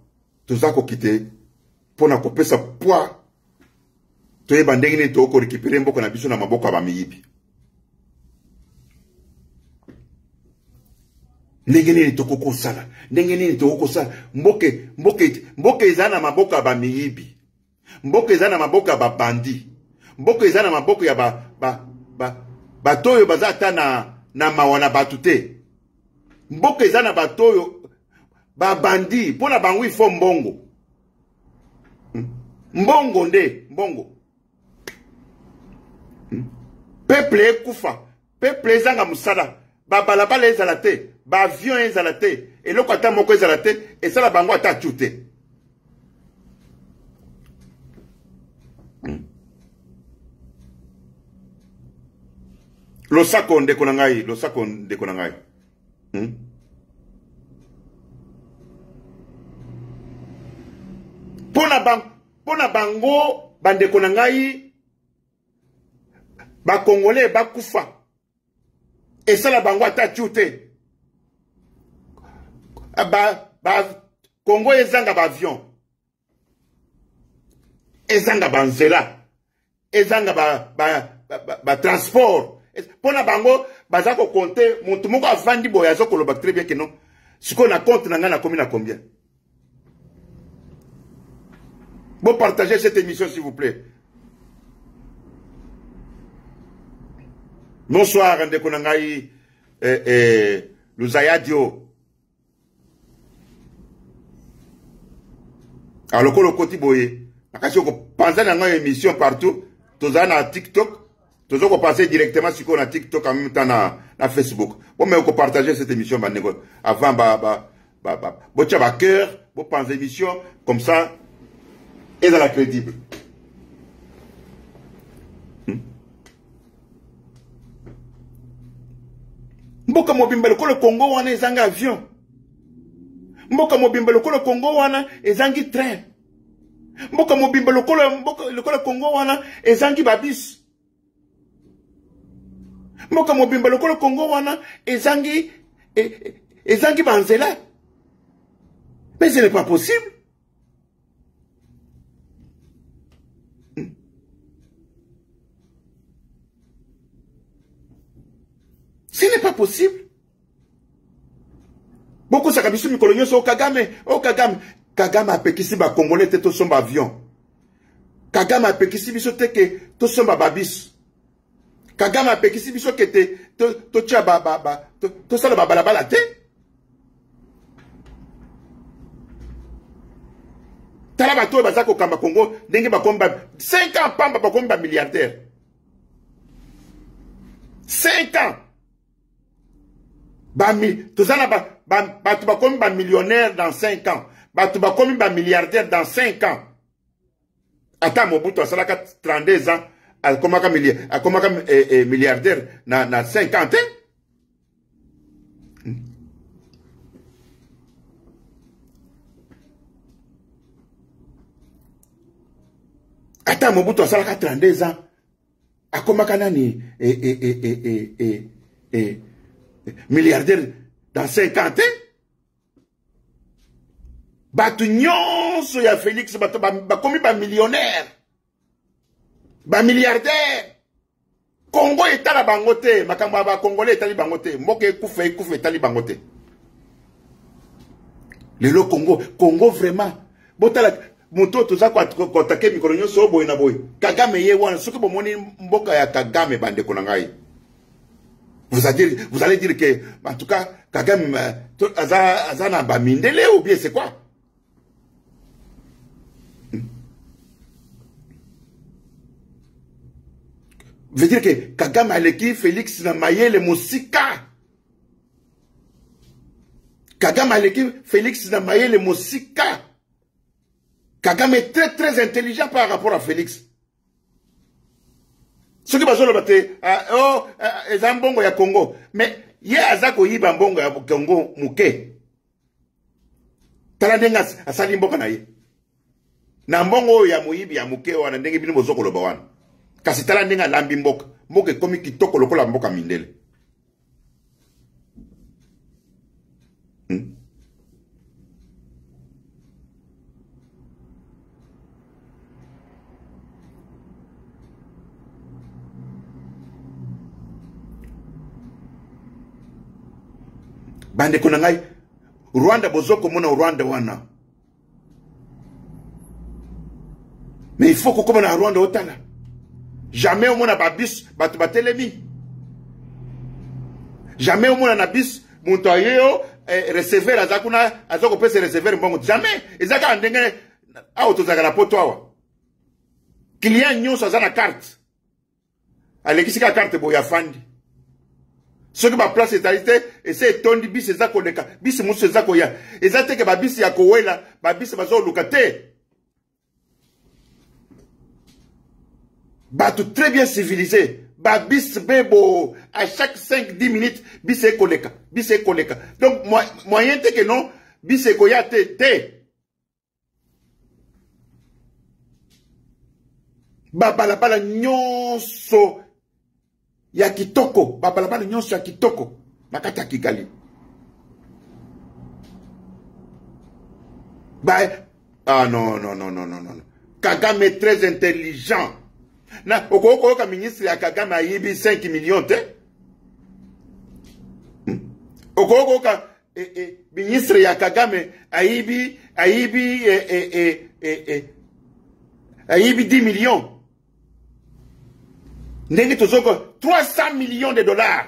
Toza ko kite. Pour na ko pesa poids. Toye bandengine to ko récupérer mboko na biso na maboko ba miyibi. Ndengene to ko sala. Ndengene to ko sala. Mboke ezana maboko ba miyibi. Mboke ezana maboko ba bandi. Mboke ezana maboko ya batoyo bazata na mawana batute. Mboke ezana batoyo ba bandi pona bangu ifo mbongo. Mbongo nde, mbongo. Peuple ekufa, peuple ezanga musala, ba balabala ezala te, ba avion ezala te, eloko ata moko ezala te, esala bango ata chute. Losako ndeko na ngai, losako ndeko na ngai. pona bango bandeko na ngai ba Congolais ba kufa et ça la bango ata tute ba Congo ezanga ba avion ezanga ba nzela ezanga ba transport pona bango bazako compter mutu moko avandi boya zo koloba très bien que non siko na compte na ngana combien na combien. Bon, partagez cette émission s'il vous plaît. Bonsoir ndeko na ngai Luzayadio. Alors ko lokoti boye nakasi ko penser na ngai émission partout toza na TikTok tozo ko passer directement siko na TikTok en même temps na Facebook. Bon mais ko partager cette émission bandeko avant bo tcha ba cœur bo penser émission comme ça et dans la crédible. Mboka mobimba lokolo Congo wana ezanga avion. Mboka mobimba lokolo Congo wana ezangi train. Mboka mobimba lokolo Congo wana ezangi babis. Mboka mobimba lokolo Congo wana ezangi banzela. Mais ce n'est pas possible. Ce n'est pas possible. Beaucoup ça kabisu mikolo nyoso o Kagame. Kagame a pekisi ba Congolais te to somba avion. Kagame a pekisi biso te ke to somba babis. Kagame a pekisi biso ke te to tia to sala balabala te. Tala bato bazako kamba Congo ndenge ba komba 5 ans pamba ba komba milliardaire. 5 ans. Tozana batu bakomi ba millionnaire dans 5 ans. Batu bakomi ba milliardaire dans 5 ans. Ata Mobutu asalaka 32 ans. Akomaka milliardaire na 50 ans. Ata Mobutu asalaka 32 ans. Akomaka nani milliardaire dans 50 ans. Batu nyonso ya Félix bakomi ba millionnaire. Ba milliardaire. Congo etala bangote, makamba ba Congolais etali bangote, mboka ekufa etali bangote. Lelo Congo vraiment. Botala moto toza ko take mikolo nyonso boy na boy. Kagame ye wana soki bomoni mboka ya Kagame bande konangai. Vous allez dire que, en tout cas, Kagame, Azana Bamindele ou bien c'est quoi? Veut dire que Kagame a l'équipe Félix Namaye le Moussika. Kagame a l'équipe Félix Namaye le Moussika. Kagame est très très intelligent par rapport à Félix. Ce qui va se battre, Zambongo ya Congo. Mais, il y a Azako Yiba Mbongo ya Congo Mouke. Talandenga asali mboka na ye. Na mbongo ya Muibi ya Mouke wana ndenge bino bozoko loba wana. Kasi talandenga lambi mboka. Mboka komi kitoko lokola mboka mindele. Bande konangai Rwanda bozoko mona Rwanda wana. Mais il faut que comme na Rwanda otala. Jamais au mona babis batu batelemi. Jamais au mona na bis muntu ayo receveur azakuna azoko pesa receveur mbongo jamais. Ezaka ndenge auto zagala poto awa. Client nyonso azana carte. Alekisika carte boya fandi. Ce qui va place et c'est tondi bis ezako leka bis musu ezako ya ezate ke babis ya kowela babis bazo lukate batu très bien civilisé babis bebo à chaque 5-10 minutes bis ekoleka donc moyen te que non bis ekoya te babalabala nyonso ya kitoko, babalabala nyonso ya kitoko na kati ya Kigali. Ah non, non, non, non, non, non. Kagame est très intelligent. Na okoka ministre ya Kagame ayibi 5 millions te. Okoka ministre ya Kagame ayibi 10 millions. Ndenge tozoko 300 millions de dollars.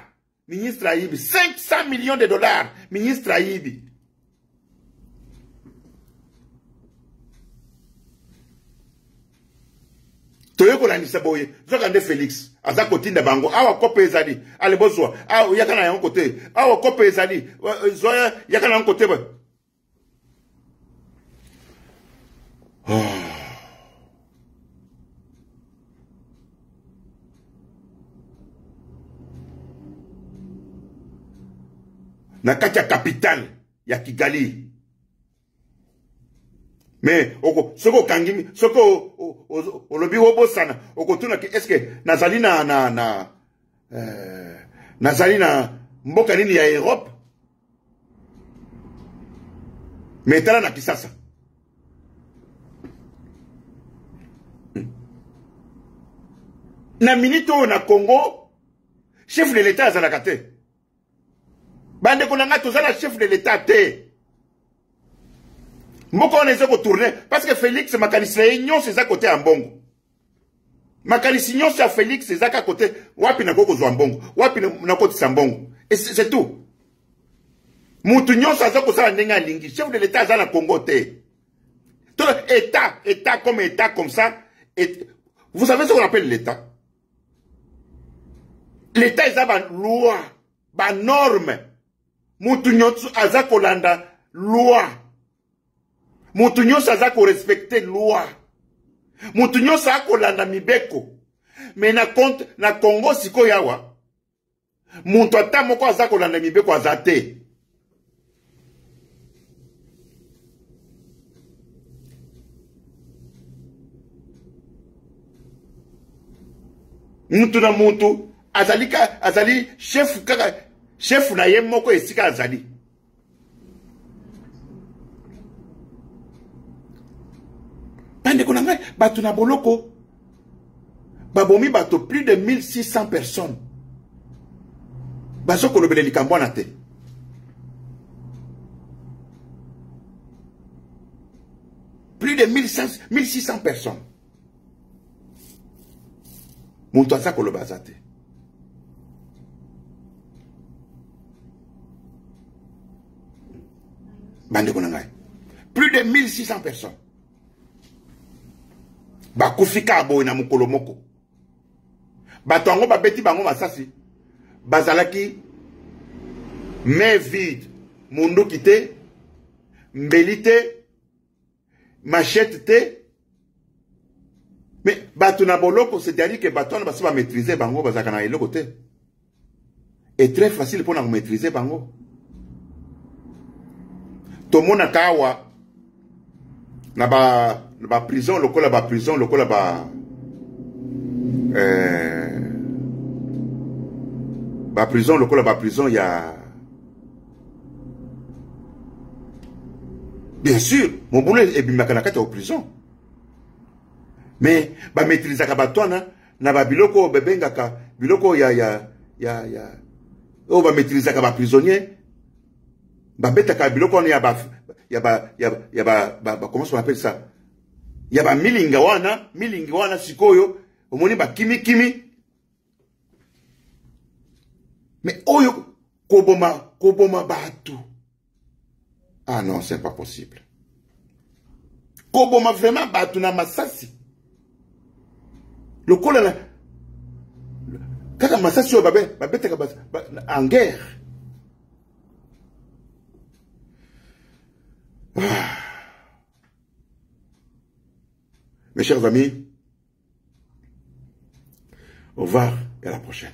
Ministre ayibi 500 millions de dollars. Ministre ayibi. Toyoko la nisaboye, zokande Félix, aza kotinda bango, awa kope ezali, ale bozwa, awa yakana yango kote, awa kope ezali, zoya yakana yango kote ba. Na kati ya capitale ya Kigali. Mais soko kangimi soko olobi obosana okotuna ke eske nazali nazali na mboka nini ya Europe metala na Kisasa na minito na Congo chef de l'état azalaka te bande konanga tozala chef de l'état te. Moko on essaie de tourner parce que Félix makanisi nyonso eza côté ya mbongo. Makanisi nyonso ya Félix eza ka côté wapi na koko zwa mbongo, wapi na koti sa mbongo. Et c'est tout. Mutu nyonso aza ko sala ndenga lingi, chef de l'état aza na Congo te. Tout état comme ça, et vous savez ce qu'on appelle l'état? L'état eza ba loi, ba norme. Mutu nyonso aza kolanda loi. Mutu nyonso aza ko respecter loi. Mutu nyonso aza kolanda mibeko. Mais na Congo siko yawa. Mutu ata moko aza kolanda mibeko aza te. Mutu na mutu azali chef na ye moko esika azali. Bande konanga batu na boloko babomi bato plus de 1600 personnes. Baso kolobele likambo na te. Plus de 1600 personnes. Muntu asa koloba te. Bande konanga plus de 1600 personnes. Bakufika boy na mukolo moko. Batongo babeti bango masasi. Bazalaki main vide. Mundu kite, mbelite, machette te. Mais batu na boloko, c'est-à-dire que baton basi ba maîtriser bango bazaka na eloko te. Et très facile pour na maîtriser bango. Tomona kawa na ba prison lokola ba prison lokola ba prison lokola ba prison ya bien sûr mon boulot est bimaka na kati ya prison mais ba maîtriser ka batona na ba biloko bebengaka biloko ya o ba maîtriser ka ba prisonnier ba betaka biloko on ya ba comment on appelle ça? Yaba milinga wana sikoyo omoni ba kimi. Mais oyo koboma batu. Ah non, c'est pas possible. Koboma vraiment batu na masasi. Lokola na kaka masasi yo babeteka en guerre. Mes chers amis, au revoir et à la prochaine.